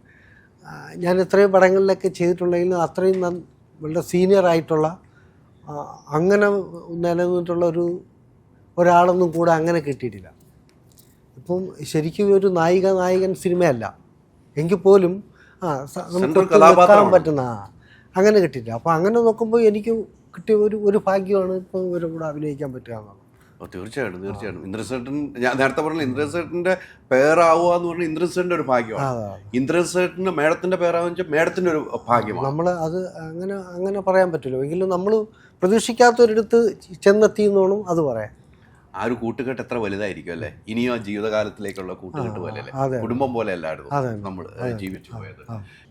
ഞാൻ എത്രയും പടങ്ങളിലൊക്കെ ചെയ്തിട്ടുണ്ടെങ്കിലും അത്രയും വളരെ സീനിയറായിട്ടുള്ള അങ്ങനെ നിലനിന്നിട്ടുള്ള ഒരാളൊന്നും കൂടെ അങ്ങനെ കിട്ടിയിട്ടില്ല. ഇപ്പം ശരിക്കും ഒരു നായകൻ സിനിമയല്ല എങ്കിൽ പോലും നമുക്ക് വെക്കാൻ കഥാപാത്രമാണ്. പറ്റുന്ന അങ്ങനെ കിട്ടിയില്ല. അപ്പോൾ അങ്ങനെ നോക്കുമ്പോൾ എനിക്ക് കിട്ടിയ ഒരു ഭാഗ്യമാണ് ഇപ്പോൾ ഇവരുടെ കൂടെ അഭിനയിക്കാൻ പറ്റുക എന്നുള്ളത്. തീർച്ചയായിട്ടും ഇന്ദ്രൻസേട്ടൻ, ഞാൻ നേരത്തെ പറഞ്ഞ ഇന്ദ്രൻസേട്ടൻ്റെ പേരാവുക എന്ന് പറഞ്ഞാൽ ഇന്ദ്രൻസേട്ടൻ്റെ ഒരു ഭാഗ്യമാണ്. ഇന്ദ്രൻസേട്ടന് മേഡത്തിൻ്റെ പേരാവുക വെച്ചാൽ മേഡത്തിൻ്റെ ഒരു ഭാഗ്യമാണ്. നമ്മൾ അത് അങ്ങനെ പറയാൻ പറ്റില്ല. എങ്കിലും നമ്മൾ പ്രതീക്ഷിക്കാത്തൊരിടത്ത് ചെന്നെത്തി എന്നോണം അത് പറയാം. ആ ഒരു കൂട്ടുകെട്ട് എത്ര വലുതായിരിക്കും അല്ലേ? ഇനിയും ആ ജീവിതകാലത്തിലേക്കുള്ള കൂട്ടുകെട്ട് പോലെ അല്ലേ? കുടുംബം പോലെ അല്ലായിരുന്നു നമ്മൾ ജീവിച്ചു പോയത്.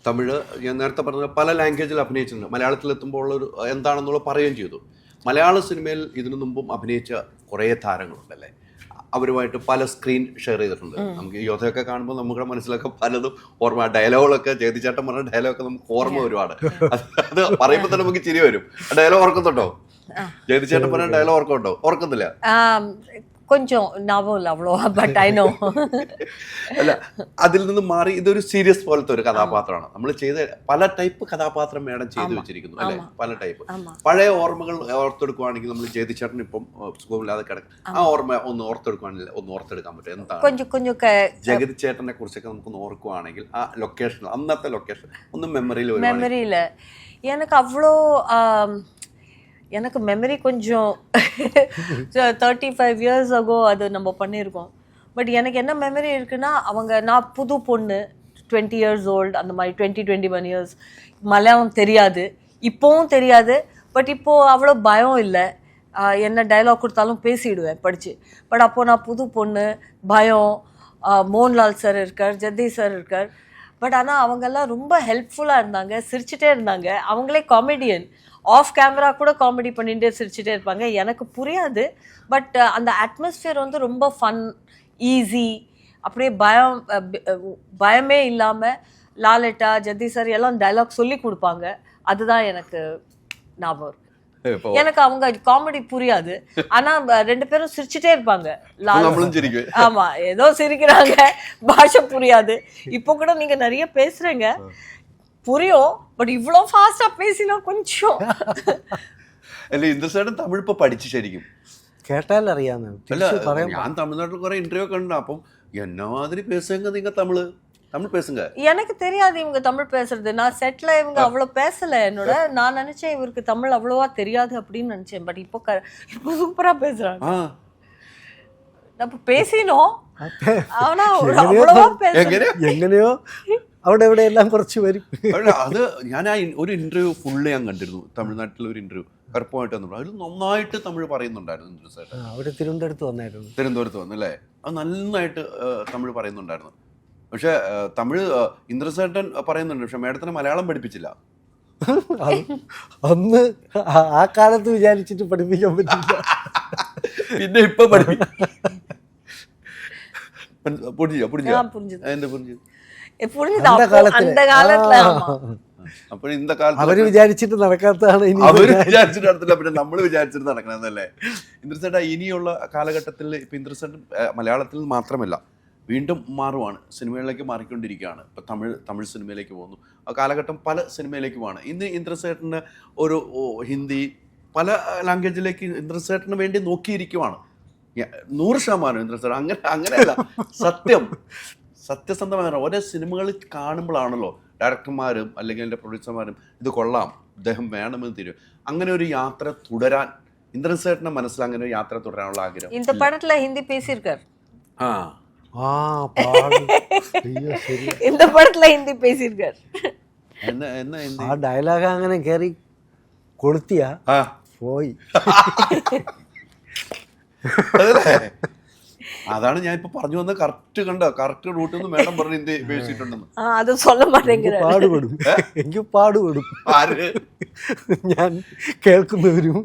തമിഴ് ഞാൻ നേരത്തെ പറഞ്ഞ പല ലാംഗ്വേജിൽ അഭിനയിച്ചിട്ടുണ്ട്. മലയാളത്തിലെത്തുമ്പോൾ ഉള്ളൊരു എന്താണെന്നുള്ള പറയുകയും ചെയ്തു. മലയാള സിനിമയിൽ ഇതിനു മുമ്പും അഭിനയിച്ച കുറേ താരങ്ങളുണ്ടല്ലേ? അവരുമായിട്ട് പല സ്ക്രീൻ ഷെയർ ചെയ്തിട്ടുണ്ട്. നമുക്ക് യോധയൊക്കെ കാണുമ്പോൾ നമ്മുടെ മനസ്സിലൊക്കെ പലതും ഓർമ്മ, ഡയലോഗുകളൊക്കെ ജഗതിച്ചേട്ടൻ പറഞ്ഞ ഡയലോഗൊക്കെ നമുക്ക് ഓർമ്മ ഒരുപാട്. അത് പറയുമ്പോൾ തന്നെ നമുക്ക് ചിരി വരും. ആ ഡയലോഗ് ഓർക്കുന്നുണ്ടോ? ജഗതിച്ചേട്ടൻ പറഞ്ഞ ഡയലോഗ് ഓർക്കുന്നുണ്ടോ? ഓർക്കുന്നില്ല? கொஞ்சம் ஞாபகம் இல்லை அவ்வளோவா, பட் ஐ நோ. അല്ല, അതിൽ നിന്ന് മാറി ഇതൊരു സീരിയസ് പോലത്തെ ഒരു കഥാപാത്രമാണ്. നമ്മൾ ചെയ്ത പല ടൈപ്പ് കഥാപാത്രം മേഡം ചെയ്തു വെച്ചിരിക്കുന്നു അല്ലെ? പല ടൈപ്പ് പഴയ ഓർമ്മകൾ ഓർത്തെടുക്കുവാണെങ്കിൽ നമ്മൾ ജഗതിച്ചേട്ടൻ ഇപ്പം സുഖമില്ലാതെ കിടക്കും, ആ ഓർമ്മ ഒന്ന് ഓർത്തെടുക്കുവാണെങ്കിൽ ഒന്ന് ഓർത്തെടുക്കാൻ പറ്റും. എന്താണ് ജഗതിച്ചേട്ടനെ കുറിച്ചൊക്കെ നമുക്കൊന്ന് ഓർക്കുവാണെങ്കിൽ ആ ലൊക്കേഷൻ, അന്നത്തെ ലൊക്കേഷൻ ഒന്ന് മെമ്മറിയിൽ எனக்கு அவ்வளோ எனக்கு மெமரி கொஞ்சம் 35 years ago அது நம்ம பண்ணியிருக்கோம். பட் எனக்கு என்ன மெமரி இருக்குன்னா, நான் புது பொண்ணு 20 years old, அந்த மாதிரி 21 years, மலையாளம் தெரியாது, இப்போவும் தெரியாது. பட் இப்போது அவ்வளோ பயம் இல்லை. என்ன டைலாக் கொடுத்தாலும் பேசிடுவேன் படித்து. பட் அப்போது நான் புது பொண்ணு, பயம். மோகன்லால் சார் இருக்கார், ஜெகதீஷ் சார் இருக்கார். பட் ஆனால் அவங்கெல்லாம் ரொம்ப ஹெல்ப்ஃபுல்லாக இருந்தாங்க, சிரிச்சிட்டே இருந்தாங்க. அவங்களே காமெடியன், ஆஃப் கேமரா கூட காமெடி பண்ணிகிட்டே சிரிச்சிட்டே இருப்பாங்க. எனக்கு புரியாது, பட் அந்த அட்மாஸ்ஃபியர் வந்து ரொம்ப ஃபன், ஈஸி. அப்படியே பயமே இல்லாமல் லாலெட்டா, ஜெகதீஷ் சார் எல்லாம் டைலாக் சொல்லி கொடுப்பாங்க. அதுதான் எனக்கு ஞாபகம் இருக்கு. எனக்கு அவங்க காமெடி புரியாது, ஆனா ரெண்டு பேரும் சிரிச்சுட்டே இருப்பாங்க. ஆமா, ஏதோ சிரிக்கிறாங்க, பாஷை புரியாது. இப்போ கூட நீங்க நிறைய பேசுறீங்க, புரியும், பட் இவ்வளோ ஃபாஸ்டா பேசினா கொஞ்சம். അല്ല, ഇന്ദ്രസേട്ടൻ തമിഴ് ഇപ്പൊ പഠിച്ചു ശരിക്കും കേട്ടാലറിയാന്ന്. ഞാൻ തമിഴ്നാട്ടിൽ കുറെ ഇന്റർവ്യൂ കണ്ടു. അപ്പം എന്നാതിരി പേசுங்க நீங்க தமிழ் பேசுங்க. எனக்கு தெரியாது இவங்க தமிழ் பேசுறது. நான் செட்ல இவங்க அவ்வளோ பேசல என்னோட. நான் நினைச்சேன் இவருக்கு தமிழ் அவ்வளோவா தெரியாது அப்படின்னு நினைச்சேன். பட் இப்போ சூப்பரா பேசுறாங்க. நம்ம பேசினோம், ஆனா அவ்வளோவா എങ്ങനെയോ അവിടെ ഇവിടെ എല്ലാം കുറച്ച് വരും. അത് ഞാൻ ആ ഒരു ഇന്റർവ്യൂ ഫുള്ള് ഞാൻ കണ്ടിരുന്നു. തമിഴ്നാട്ടിലെ ഒരു ഇന്റർവ്യൂ കറുപ്പമായിട്ട് വന്നിട്ടുണ്ട്. അതിൽ നന്നായിട്ട് തമിഴ് പറയുന്നുണ്ടായിരുന്നു. അവിടെ തിരുവനന്തപുരത്ത് വന്നു അല്ലേ? അത് നന്നായിട്ട് തമിഴ് പറയുന്നുണ്ടായിരുന്നു. പക്ഷെ തമിഴ് ഇന്ദ്രസേട്ടൻ പറയുന്നുണ്ട്, പക്ഷെ മേഡത്തിന് മലയാളം പഠിപ്പിച്ചില്ല. അന്ന് ആ കാലത്ത് വിചാരിച്ചിട്ട് പഠിപ്പിക്കാൻ പറ്റില്ല, പിന്നെ ഇപ്പൊ അവര് വിചാരിച്ചിട്ട് നടക്കാത്തതാണ്, അവര് വിചാരിച്ചിട്ട് നടത്തില്ല, പിന്നെ നമ്മൾ വിചാരിച്ചിട്ട് നടക്കണമെന്നല്ലേ? ഇന്ദ്രസേട്ട ഇനിയുള്ള കാലഘട്ടത്തിൽ ഇപ്പൊ ഇന്ദ്രസേട്ടൻ മലയാളത്തിൽ മാത്രമല്ല വീണ്ടും മാറുവാണ്, സിനിമകളിലേക്ക് മാറിക്കൊണ്ടിരിക്കുകയാണ്. ഇപ്പം തമിഴ് സിനിമയിലേക്ക് പോകുന്നു. ആ കാലഘട്ടം പല സിനിമയിലേക്ക് പോവാണ്. ഇന്ന് ഇന്ദ്രസേട്ടന് ഒരു ഹിന്ദി പല ലാംഗ്വേജിലേക്ക് ഇന്ദ്രസേട്ടന് വേണ്ടി നോക്കിയിരിക്കുവാണ്. 100% ഇന്ദ്രസേട്ടൻ അങ്ങനെയല്ല, സത്യസന്ധമായ ഓരോ സിനിമകളിൽ കാണുമ്പോഴാണല്ലോ ഡയറക്ടർമാരും അല്ലെങ്കിൽ എൻ്റെ പ്രൊഡ്യൂസർമാരും ഇത് കൊള്ളാം, അദ്ദേഹം വേണമെന്ന് തീരും. അങ്ങനെ ഒരു യാത്ര തുടരാൻ ഇന്ദ്രസേട്ടനെ മനസ്സിൽ അങ്ങനെ ഒരു യാത്ര തുടരാനുള്ള ആഗ്രഹം. இந்த படத்துல ஹிந்தி பேசியிருக்கார். இந்த படத்துல ஹிந்தி பேசியிருக்கார். ആ ഡയലോഗ് അങ്ങനെ കയറി കൊളുത്തിയാ പോയി. അതാണ് ഞാൻ ഇപ്പൊ പറഞ്ഞു വന്ന കറക്റ്റ് റൂട്ടിൽ നിന്ന് മേഡം പറഞ്ഞ് ഹിന്ദി പേശിട്ടുണ്ടെന്ന്. അത് சொல்ல மாட்டேங்கிறாரு. പാടുപെടും, എനിക്ക് പാടുപെടും, ഞാൻ കേൾക്കുന്നവരും.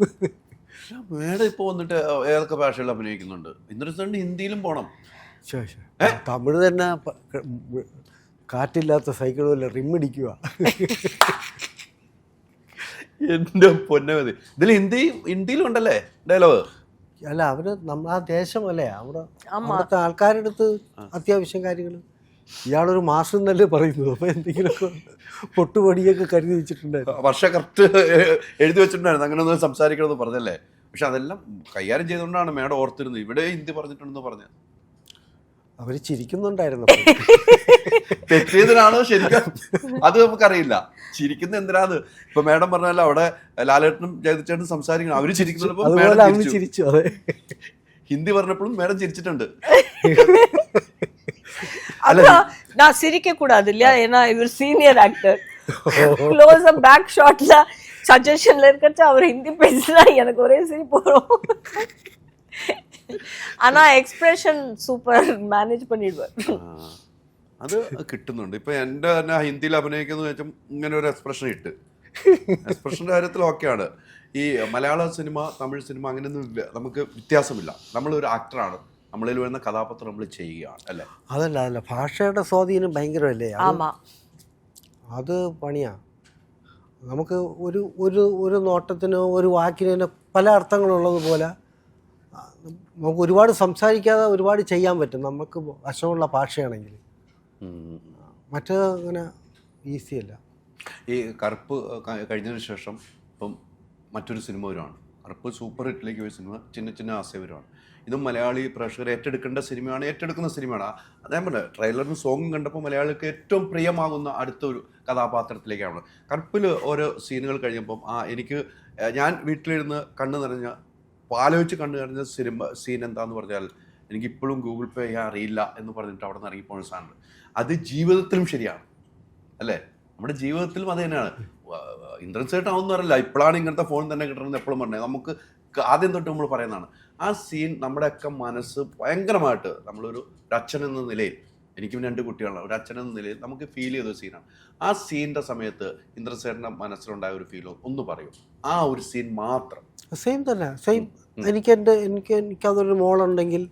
മേഡം ഇപ്പൊ വന്നിട്ട് ഏതൊക്കെ ഭാഷയിൽ അഭിനയിക്കുന്നുണ്ട്? ഇന്ദ്രസേട്ടൻ ഹിന്ദിയിലും പോണം. തമിഴ് തന്നെ കാറ്റില്ലാത്ത സൈക്കിൾ പോലെ റിമ്മടിക്കുക. എന്റെ പൊന്നമതി, ഇതിൽ ഹിന്ദിയിലും ഉണ്ടല്ലേ ഡയലോഗ്? അല്ല, അവര് ആ ദേശമല്ലേ, അവിടുത്തെ ആൾക്കാരുടെ അടുത്ത് അത്യാവശ്യം കാര്യങ്ങൾ. ഇയാളൊരു മാസം എന്നല്ലേ പറയുന്നത്. അപ്പൊ എന്തെങ്കിലുമൊക്കെ പൊട്ടുപടിയൊക്കെ കരുതി വെച്ചിട്ടുണ്ടായിരുന്നു. വർഷം കറക്റ്റ് എഴുതി വെച്ചിട്ടുണ്ടായിരുന്നു അങ്ങനെ ഒന്ന് സംസാരിക്കണമെന്ന് പറഞ്ഞല്ലേ? പക്ഷെ അതെല്ലാം കൈകാര്യം ചെയ്തുകൊണ്ടാണ് മേഡം ഓർത്തിരുന്നത്. ഇവിടെ ഹിന്ദി പറഞ്ഞിട്ടുണ്ടെന്ന് പറഞ്ഞത്. അവർ ചിരിക്കുന്നുണ്ടായിരുന്നു. തെറ്റിയതിനാണോ ശരിക്കും അത് നമുക്കറിയില്ല. ചിരിക്കുന്ന എന്തിനാന്ന് ഇപ്പൊ മേഡം പറഞ്ഞല്ലോ, അവിടെ ലാലേട്ടനും ജഗതിച്ചേട്ടനും സംസാരിക്കണം, അവര് ചിരിക്കുന്നപ്പോ അതുപോലെ അവന് ചിരിച്ചു. അതെ, ഹിന്ദി പറഞ്ഞപ്പോഴും മേഡം ചിരിച്ചിട്ടുണ്ട്. அதான் நான் சிரிக்க கூடாது இல்லையா, ஏன்னா இவர் senior actor. Close up back ஷாட்ல சஜஷன்ல இருக்கச்சு அவர் ஹிந்தி பேசினா எனக்கு ஒரே சிரிப்பு வரும். ஆனா எக்ஸ்பிரஷன் சூப்பர் மேனേജ് பண்ணிடுவார். അത് കിട്ടുന്നുണ്ട്. ഇപ്പൊ എന്റെ തന്നെ ഹിന്ദിയിൽ അഭിനയിക്കുന്ന വെച്ചാൽ ഇങ്ങനെ ഒരു എക്സ്പ്രഷൻ ഇട്ട്, എക്സ്പ്രഷന്റെ കാര്യത്തിൽ ഓക്കെയാണ്. ഈ മലയാള സിനിമ, തമിഴ് സിനിമ അങ്ങനെയൊന്നും നമുക്ക് വ്യത്യാസമില്ല. നമ്മളൊരു ആക്ടറാണ്, നമ്മളിൽ വരുന്ന കഥാപാത്രം നമ്മൾ ചെയ്യുകയാണ് അല്ലേ. അതല്ല ഭാഷയുടെ സ്വാധീനം ഭയങ്കരമല്ലേ. അത് പണിയാ. നമുക്ക് ഒരു ഒരു ഒരു നോട്ടത്തിനോ ഒരു വാക്കിനോ പല അർത്ഥങ്ങളുള്ളതുപോലെ നമുക്ക് ഒരുപാട് സംസാരിക്കാതെ ഒരുപാട് ചെയ്യാൻ പറ്റും നമുക്ക് വശമുള്ള ഭാഷയാണെങ്കിൽ. മറ്റേത് അങ്ങനെ ഈസിയല്ല. ഈ കറുപ്പ് കഴിഞ്ഞതിന് ശേഷം ഇപ്പം മറ്റൊരു സിനിമ വരുവാണ്. കറുപ്പ് സൂപ്പർ ഹിറ്റിലേക്ക് പോയ സിനിമ ചിന്ന ചിന്ന ആസെ വരുവാണ്. ഇതും മലയാളി പ്രേക്ഷകർ ഏറ്റെടുക്കേണ്ട സിനിമയാണ്, ഏറ്റെടുക്കുന്ന സിനിമയാണ്. അതേപോലെ ട്രെയിലറിന് സോങ്ങും കണ്ടപ്പോൾ മലയാളികൾക്ക് ഏറ്റവും പ്രിയമാകുന്ന അടുത്തൊരു കഥാപാത്രത്തിലേക്കാണ്. കറുപ്പിൽ ഓരോ സീനുകൾ കഴിഞ്ഞപ്പം എനിക്ക് ഞാൻ വീട്ടിലിരുന്ന് കണ്ണു നിറഞ്ഞ ആലോചിച്ച് കണ്ണു നിറഞ്ഞ സീൻ എന്താന്ന് പറഞ്ഞാൽ എനിക്കിപ്പോഴും ഗൂഗിൾ പേ ചെയ്യാൻ അറിയില്ല എന്ന് പറഞ്ഞിട്ട് അവിടെ നിന്ന് ഇറങ്ങിപ്പോയ സാധനം. അത് ജീവിതത്തിലും ശരിയാണ് അല്ലേ, നമ്മുടെ ജീവിതത്തിലും അത് തന്നെയാണ്. ഇന്ദ്രൻ ചേട്ടാവൊന്നും അറിയില്ല, ഇപ്പോഴാണ് ഇങ്ങനത്തെ ഫോൺ തന്നെ കിട്ടണമെന്ന് എപ്പോഴും പറഞ്ഞത്. നമുക്ക് ആദ്യം തൊട്ട് നമ്മൾ പറയുന്നതാണ് ആ സീൻ. നമ്മുടെയൊക്കെ മനസ്സ് ഭയങ്കരമായിട്ട് നമ്മളൊരു അച്ഛൻ എന്ന നിലയിൽ, എനിക്കും 2 കുട്ടികളാണ്, ഒരു അച്ഛൻ എന്ന നിലയിൽ നമുക്ക് ഫീൽ ചെയ്ത സീനാണ്. ആ സീനിൻ്റെ സമയത്ത് ഇന്ദ്രൻ ചേട്ടൻ്റെ മനസ്സിലുണ്ടായ ഒരു ഫീലോ ഒന്ന് പറയും. ആ ഒരു സീൻ മാത്രം. സെയിം തന്നെ, സെയിം. എനിക്കതൊരു മോളുണ്ടെങ്കിൽ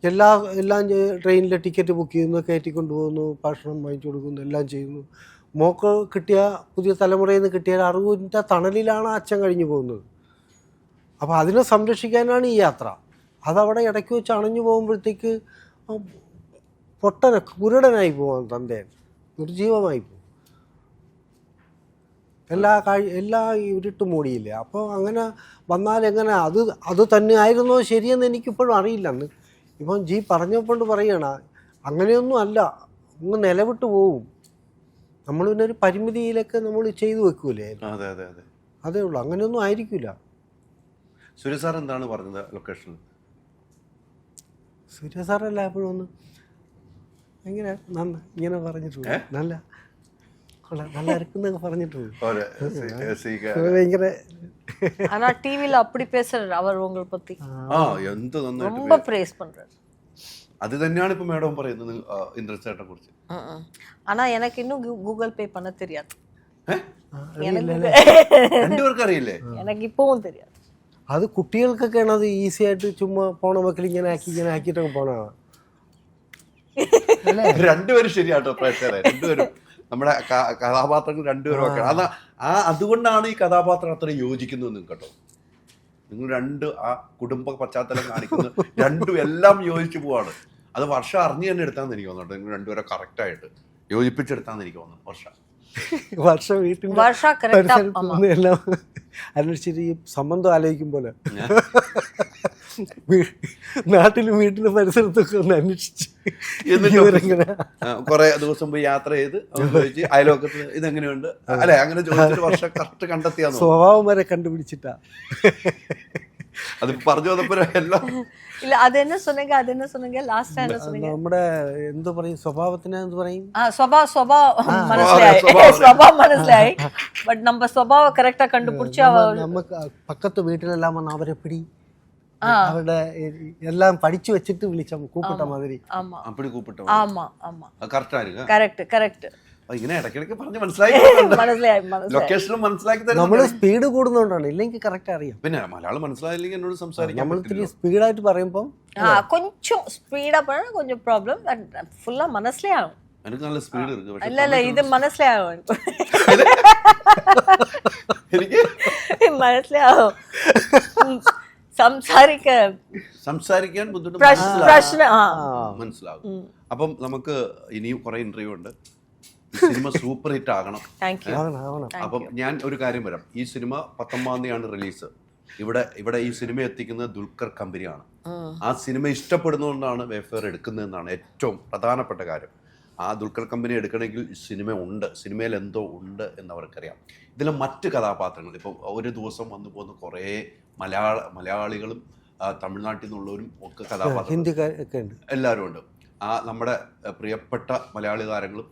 എല്ലാം ട്രെയിനിലെ ടിക്കറ്റ് ബുക്ക് ചെയ്യുന്നു, കയറ്റിക്കൊണ്ട് പോകുന്നു, ഭക്ഷണം വാങ്ങിച്ചു കൊടുക്കുന്നു, എല്ലാം ചെയ്യുന്നു. മോക്ക് കിട്ടിയ പുതിയ തലമുറയിൽ നിന്ന് കിട്ടിയ അറിവിൻ്റെ തണലിലാണ് അച്ഛൻ കഴിഞ്ഞു പോകുന്നത്. അപ്പോൾ അതിനെ സംരക്ഷിക്കാനാണ് ഈ യാത്ര. അതവിടെ ഇടയ്ക്ക് വെച്ച് അണഞ്ഞു പോകുമ്പോഴത്തേക്ക് കുരുടനായി പോകാൻ തൻ്റെ നിർജീവമായി പോകും. എല്ലാ ഇരുട്ട് മൂടിയില്ലേ. അപ്പോൾ അങ്ങനെ വന്നാൽ എങ്ങനെ അത് തന്നെ ആയിരുന്നോ ശരിയെന്ന് എനിക്കിപ്പോഴും അറിയില്ല. അന്ന് ഇപ്പം ജി പറഞ്ഞപ്പോണ്ട് പറയണ അങ്ങനെയൊന്നും അല്ല, അങ്ങ് നിലവിട്ട് പോവും. നമ്മൾ പിന്നെ ഒരു പരിമിതിയിലൊക്കെ നമ്മൾ ചെയ്തു വെക്കൂലേ. അതെ അതെ അതെ, അതേ ഉള്ളൂ, അങ്ങനെയൊന്നും ആയിരിക്കില്ല. സൂര്യ സാർ എന്താണ് പറഞ്ഞത് ലൊക്കേഷനിൽ? സൂര്യ സാറല്ല എപ്പോഴും ഒന്ന് ഭയങ്കര ഇങ്ങനെ പറഞ്ഞിട്ടുണ്ട്, നല്ല നല്ല ഇറക്കുന്നൊക്കെ പറഞ്ഞിട്ടുണ്ട്. ഭയങ്കര ஆனா டிவில அப்படி பேசுறாரு அவர் உங்களை பத்தி. എന്ത് നന്നായിട്ട് ரொம்ப பிரேஸ் பண்றாரு. അത് തന്നെയാണ് ഇപ്പൊ മേഡം പറയുന്നത് ഇന്ദ്രൻ ചേട്ടനെ കുറിച്ച്. ஆனா எனக்கு இன்னும் கூகுள் பே பண்ண தெரியாது. രണ്ടുപേർക്ക് അറിയില്ലേ? எனக்கு இப்பவும் தெரியாது. അത് കുട്ടികൾക്കൊക്കെയാണ് അത് ഈസി ആയിട്ട് ചുമ്മാ പോണ മക്കൾ ഇങ്ങനെ ആക്കിയിട്ടൊക്കെ പോണതാണ്. രണ്ടുപേരും ശരിയാട്ടോ പ്രേക്ഷകരെ, രണ്ടുപേരും നമ്മുടെ കഥാപാത്രങ്ങൾ രണ്ടുപേരും ഒക്കെ. അതുകൊണ്ടാണ് ഈ കഥാപാത്രം അത്ര യോജിക്കുന്നത് കേട്ടോ. നിങ്ങൾ ആ കുടുംബ പശ്ചാത്തലം കാണിക്കുന്നത് രണ്ടും എല്ലാം യോജിച്ചു പോവാണ്. അത് വർഷം അറിഞ്ഞു തന്നെ എടുത്താന്ന് എനിക്ക് തോന്നുന്നുണ്ട്. നിങ്ങൾ രണ്ടുപേരെ കറക്റ്റായിട്ട് യോജിപ്പിച്ചെടുത്താന്ന് എനിക്ക് തോന്നുന്നു. വർഷം വീട്ടിൽ എല്ലാം അന്വേഷിച്ചിട്ട് ഈ സംബന്ധം ആലോചിക്കുമ്പോലെ നാട്ടിലും വീട്ടിലും പരിസരത്തൊക്കെ ഒന്ന് അന്വേഷിച്ച് കുറെ ദിവസം പോയി യാത്ര ചെയ്ത് അയലോക്കത്ത് ഇതെങ്ങനെയുണ്ട് അല്ലെ അങ്ങനെ ചോദിച്ചിട്ട് വർഷം കറക്റ്റ് കണ്ടെത്തിയാ സ്വഭാവം വരെ കണ്ടുപിടിച്ചിട്ടാ. അത് പറഞ്ഞു വന്നപ്പോ എല്ലാം இல்ல அது என்ன சொன்னீங்க லாஸ்ட் டைம் என்ன சொன்னீங்க? നമ്മുടെ എന്ത് പറയും, സ്വഭാവത്തിനെ എന്ത് പറയും, സ്വഭാവം മനസ്സിലായി. ബട്ട് நம்ம സ്വഭാവ കറക്റ്റാ കണ്ടുപിടിച്ച് നമുക്ക് പക്കത്ത് വീട്ടിലെല്ലാം വന്ന് അവരെ പിടി അവരുടെ എല്ലാം പഠിച്ചു വെച്ചിട്ട് വിളിച്ച കൂപ്പിട്ട മാതിരി. കറക്റ്റ്. ഇങ്ങനെ ഇടയ്ക്കിടയ്ക്ക് പറഞ്ഞ് മനസ്സിലാക്കി ലൊക്കേഷനും മനസ്സിലാക്കി തരും. നമ്മള് സ്പീഡ് കൂടുന്നോണ്ടാണ്, ഇല്ലെങ്കിൽ കറക്റ്റ് അറിയാം. പിന്നെ മലയാളം മനസ്സിലായില്ലെങ്കിൽ എന്നോട് സംസാരിക്കാം. നമ്മൾ ഇത്തിരി സ്പീഡായിട്ട് പറയുമ്പോൾ കൊഞ്ചം സ്പീഡാ പറഞ്ഞാൽ കൊഞ്ചം പ്രോബ്ലം, ഫുള്ളാ മനസ്സിലാവും. എനിക്ക് നല്ല സ്പീഡ് ഇருக்கு. അല്ല ഇത് മനസ്സിലാവും, എനിക്ക് മനസ്സിലാവും. സംസാരിക്കാൻ ബുദ്ധിമുട്ട് മനസ്സിലാവും. അപ്പം നമുക്ക് ഇനിയും കുറെ ഇന്റർവ്യൂ ഉണ്ട്. സിനിമ സൂപ്പർ ഹിറ്റ് ആകണം. അപ്പം ഞാൻ ഒരു കാര്യം പറയാം. ഈ സിനിമ 19-ാം തീയതിയാണ് റിലീസ്. ഇവിടെ ഈ സിനിമ എത്തിക്കുന്നത് ദുൽഖർ കമ്പനിയാണ്. ആ സിനിമ ഇഷ്ടപ്പെടുന്നതുകൊണ്ടാണ് വേഫെയർ എടുക്കുന്നതെന്നാണ് ഏറ്റവും പ്രധാനപ്പെട്ട കാര്യം. ആ ദുൽഖർ കമ്പനി എടുക്കണമെങ്കിൽ സിനിമ ഉണ്ട്, സിനിമയിൽ എന്തോ ഉണ്ട് എന്നവർക്കറിയാം. ഇതിലെ മറ്റ് കഥാപാത്രങ്ങൾ ഇപ്പോൾ ഒരു ദിവസം വന്നു പോകുന്ന കുറേ മലയാളികളും തമിഴ്നാട്ടിൽ നിന്നുള്ളവരും ഒക്കെ കഥാപാത്രങ്ങൾ എല്ലാവരും ഉണ്ട്. ആ നമ്മുടെ പ്രിയപ്പെട്ട മലയാളി താരങ്ങളും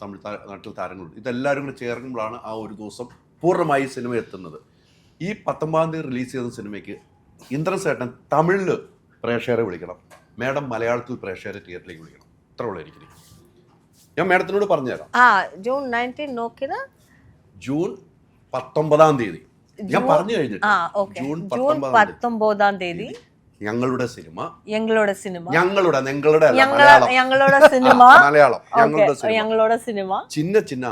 നാട്ടിൽ താരങ്ങളും ഇതെല്ലാവരും കൂടി ചേർക്കുമ്പോഴാണ് ആ ഒരു ദിവസം പൂർണ്ണമായി സിനിമ എത്തുന്നത്. ഈ 19-ാം തീയതി റിലീസ് ചെയ്യുന്ന സിനിമയ്ക്ക് ഇന്ദ്രൻ ചേട്ടൻ തമിഴിൽ പ്രേക്ഷകരെ വിളിക്കണം, മേഡം മലയാളത്തിൽ പ്രേക്ഷകരെ തിയേറ്ററിലേക്ക് വിളിക്കണം. ഇത്ര ഉള്ള എനിക്ക് ഞാൻ മേഡത്തിനോട് പറഞ്ഞുതരാം. ജൂൺ 19 നോക്കിയത് ജൂൺ 19-ാം തീയതി ഞാൻ പറഞ്ഞു കഴിഞ്ഞിട്ട് ജൂൺ 19-ാം തീയതി ഞങ്ങളുടെ സിനിമ ഞങ്ങളുടെ സിനിമ ഞങ്ങളുടെ സിനിമ ചിന്ന ചിന്ന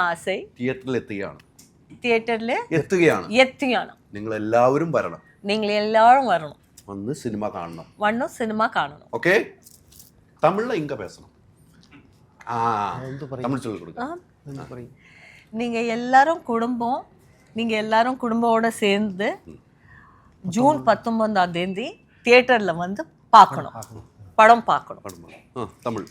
ആസൈ തിയേറ്ററിൽ എത്തുകയാണ്. നിങ്ങൾ എല്ലാവരും വരണം, വന്ന് സിനിമ കാണണം. ഓക്കെ, തമിഴിൽ ഇങ്ക പേസണം. தமிழ் சொல்லிக் கொடுங்க. நீங்க எல்லாரும் குடும்பத்தோட சேர்ந்து ஜூன் 19-ாம் தேதி தியேட்டர்ல வந்து பார்க்கணும், படம் பார்க்கணும். தமிழ்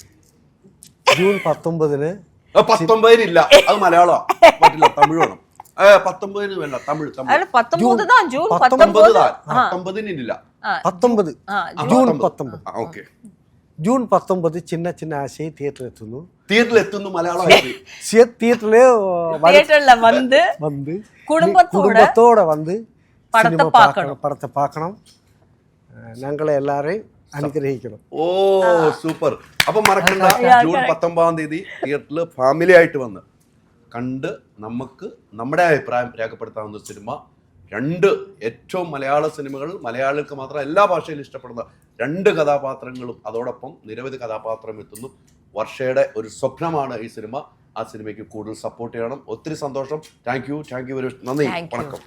ജൂൺ 19-ന് 19 ഇല്ല, അത് മലയാളം പറ്റില്ല, തമിഴ് വേണം. 19 വേണ്ട, തമിഴ്. 19 தான் ஜூன் 19 ഇല്ല, 19 ജൂൺ 19. ഓക്കെ, ജൂൺ 19 ചിന്ന ചിന്ന ആശയ തിയേറ്ററിൽ എത്തുന്നു മലയാളം. தியேட்டர்ல வந்து കുടുംബത്തോടെ വന്ന് படத்தை பார்க்கணும். ഞങ്ങളെ എല്ലാരെയും അനുഗ്രഹിക്കണം. ഓ സൂപ്പർ. അപ്പൊ മറക്കണ്ട, ജൂൺ 19-ാം തീയതി തിയേറ്ററിൽ ഫാമിലി ആയിട്ട് വന്ന് കണ്ട് നമുക്ക് നമ്മുടെ അഭിപ്രായം രേഖപ്പെടുത്താവുന്ന സിനിമ. 2 ഏറ്റവും മലയാള സിനിമകൾ, മലയാളികൾക്ക് മാത്രം എല്ലാ ഭാഷയിലും ഇഷ്ടപ്പെടുന്ന 2 കഥാപാത്രങ്ങളും അതോടൊപ്പം നിരവധി കഥാപാത്രം എത്തുന്നു. വർഷയുടെ ഒരു സ്വപ്നമാണ് ഈ സിനിമ. ആ സിനിമയ്ക്ക് കൂടുതൽ സപ്പോർട്ട് ചെയ്യണം. ഒത്തിരി സന്തോഷം. Thank you very much. നന്ദി, വണക്കം.